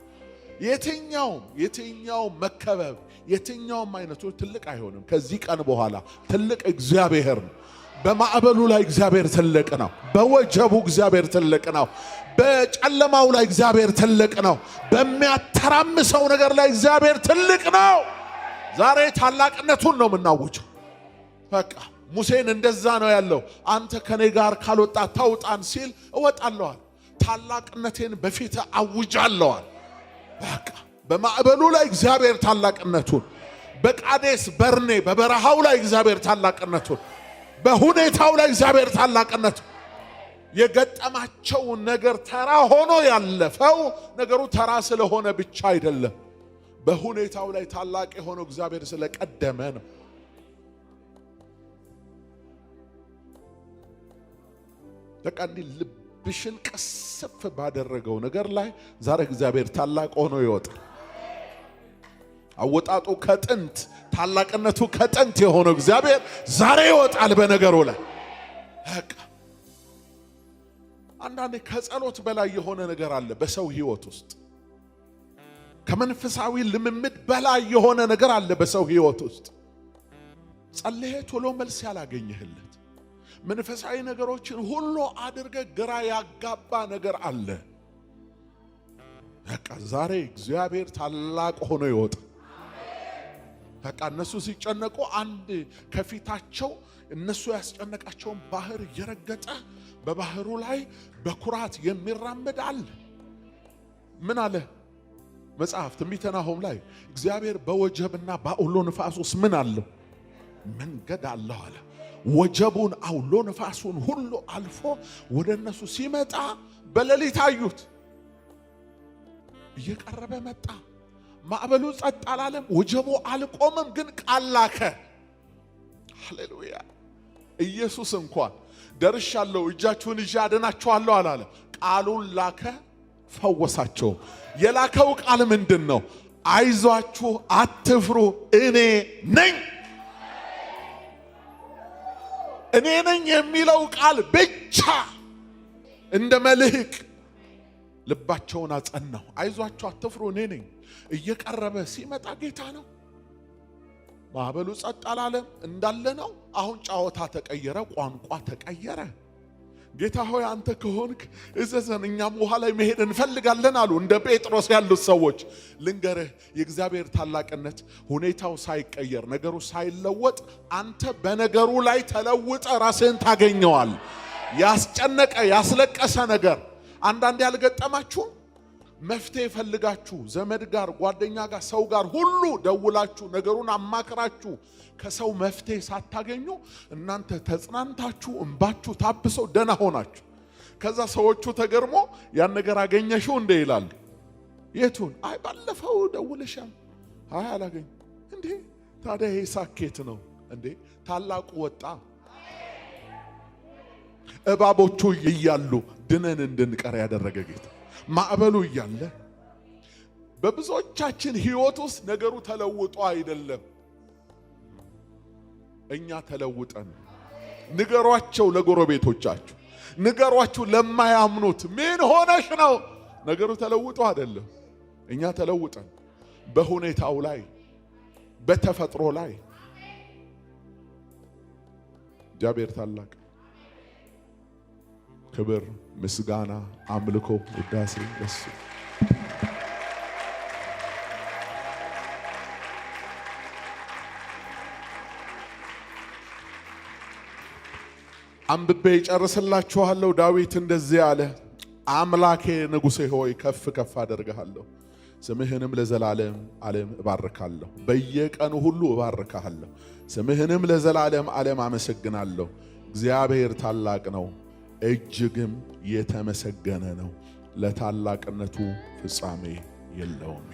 የትኛውም መከበብ የትኛውም አይነቶች ትልቅ አይሆንም ከዚህ ቀን በኋላ። ትልቅ እግዚአብሔር ነው። በማዕበሉ ላይ እግዚአብሔር ትልቅ ነው። በወጀቡ እግዚአብሔር ትልቅ ነው። በጨለማው ላይ እግዚአብሔር ትልቅ ነው። በሚያተራምሰው ነገር ላይ እግዚአብሔር ትልቅ ነው። ዛሬ ታላቅነቱን ነው የምናውጀው። በቃ ሙሴን እንደዛ ነው ያለው። አንተ ከኔ ጋር ካልወጣ ታውጣን ሲል እወጣለዋል። ታላቅነቴን በፊት አውጃለዋል። በቃ በማዕበሉ ላይ እግዚአብሔር ታላቅነቱን፣ በቃዴስ በርኔ በበረሃው ላይ እግዚአብሔር ታላቅነቱን፣ በሁኔታው ላይ እግዚአብሔር ታላቅነቱ። የገጠማቸው ነገር ተራ ሆኖ ያለፈው ነገሩ ተራ ስለሆነ ብቻ አይደለም። በሁኔታው ላይ ታላቅ የሆነው እግዚአብሔር ስለቀደመ ነው። ለቃንዲ ልብሽን ቀስፍ ባደረገው ነገር ላይ ዛሬ እግዚአብሔር ታላቅ ሆኖ ይወጣል። አወጣጡ ከጥንት ታላቅነቱ ከጥንት የሆነው እግዚአብሔር ዛሬ ይወጣል በነገሩ ላይ። አንዳንዴ ከጸሎት በላይ የሆነ ነገር አለ በሰው ህይወት ውስጥ። ከመንፈሳዊ ልምምድ በላይ የሆነ ነገር አለ በሰው ህይወት ውስጥ። ጸልዬ ቶሎ መልስ ያላገኘህለት መንፈሳዊ ነገሮችን ሁሉ አድርገ ግራ ያጋባ ነገር አለ። በቃ ዛሬ እግዚአብሔር ታላቅ ሆኖ ይወጣ። በቃ እነሱ ሲጨነቁ አንድ ከፊታቸው እነሱ ያስጨነቃቸውን ባህር እየረገጠ በባህሩ ላይ በኩራት የሚራመድ አለ። ምን አለ መጽሐፍ ትንቢተ ናሆም ላይ? እግዚአብሔር በወጀብና በአውሎ ነፋስ ውስጥ ምን አለው? መንገድ አለው አለ። ወጀቡን አውሎ ነፋሱን ሁሉ አልፎ ወደ እነሱ ሲመጣ በሌሊት አዩት። እየቀረበ መጣ። ማዕበሉ ጸጥ አላለም፣ ወጀቡ አልቆመም፣ ግን ቃል ላከ። ሃሌሉያ! ኢየሱስ እንኳን ደርሻለሁ እጃችሁን ይዤ አድናችኋለሁ አላለ። ቃሉን ላከ፣ ፈወሳቸው። የላከው ቃል ምንድነው? አይዟችሁ አትፍሩ እኔ ነኝ። እኔ ነኝ የሚለው ቃል ብቻ እንደ መልህቅ ልባቸውን አጸናው። አይዟችሁ አትፍሩ እኔ ነኝ። እየቀረበ ሲመጣ ጌታ ነው። ማዕበሉ ጸጥ አላለም፣ እንዳለ ነው። አሁን ጫወታ ተቀየረ፣ ቋንቋ ተቀየረ። ጌታ ሆይ አንተ ከሆንክ እዘዘን፣ እኛም ውሃ ላይ መሄድ እንፈልጋለን አሉ እንደ ጴጥሮስ ያሉት ሰዎች። ልንገርህ የእግዚአብሔር ታላቅነት ሁኔታው ሳይቀየር ነገሩ ሳይለወጥ አንተ በነገሩ ላይ ተለውጠ ራስህን ታገኘዋል። ያስጨነቀ ያስለቀሰ ነገር አንዳንድ ያልገጠማችሁ መፍትሄ ፈልጋችሁ ዘመድ ጋር ጓደኛ ጋር ሰው ጋር ሁሉ ደውላችሁ ነገሩን አማክራችሁ ከሰው መፍትሄ ሳታገኙ እናንተ ተጽናንታችሁ እንባችሁ ታብሰው ደና ሆናችሁ ከዛ ሰዎቹ ተገርሞ ያን ነገር አገኘሽው እንደ ይላል። የቱን? አይ ባለፈው ደውለሻል። አይ አላገኝ እንዴ። ታዲያ ይሄ ሳኬት ነው እንዴ? ታላቁ ወጣ። እባቦቹ እያሉ ድነን እንድንቀር ያደረገ ጌታ ማዕበሉ እያለ በብዙዎቻችን ህይወት ውስጥ ነገሩ ተለውጦ አይደለም፣ እኛ ተለውጠን። ንገሯቸው ለጎረቤቶቻችሁ፣ ንገሯቸው ለማያምኑት። ምን ሆነሽ ነው? ነገሩ ተለውጦ አይደለም፣ እኛ ተለውጠን በሁኔታው ላይ በተፈጥሮ ላይ። እግዚአብሔር ታላቅ። ክብር፣ ምስጋና፣ አምልኮ፣ ውዳሴ ለሱ። አንብቤ ጨርስላችኋለሁ። ዳዊት እንደዚህ አለ፣ አምላኬ ንጉሴ ሆይ ከፍ ከፍ አደርግሃለሁ፣ ስምህንም ለዘላለም ዓለም እባርካለሁ። በየቀኑ ሁሉ እባርካለሁ፣ ስምህንም ለዘላለም ዓለም አመሰግናለሁ። እግዚአብሔር ታላቅ ነው፣ እጅግም የተመሰገነ ነው፣ ለታላቅነቱ ፍጻሜ የለውም።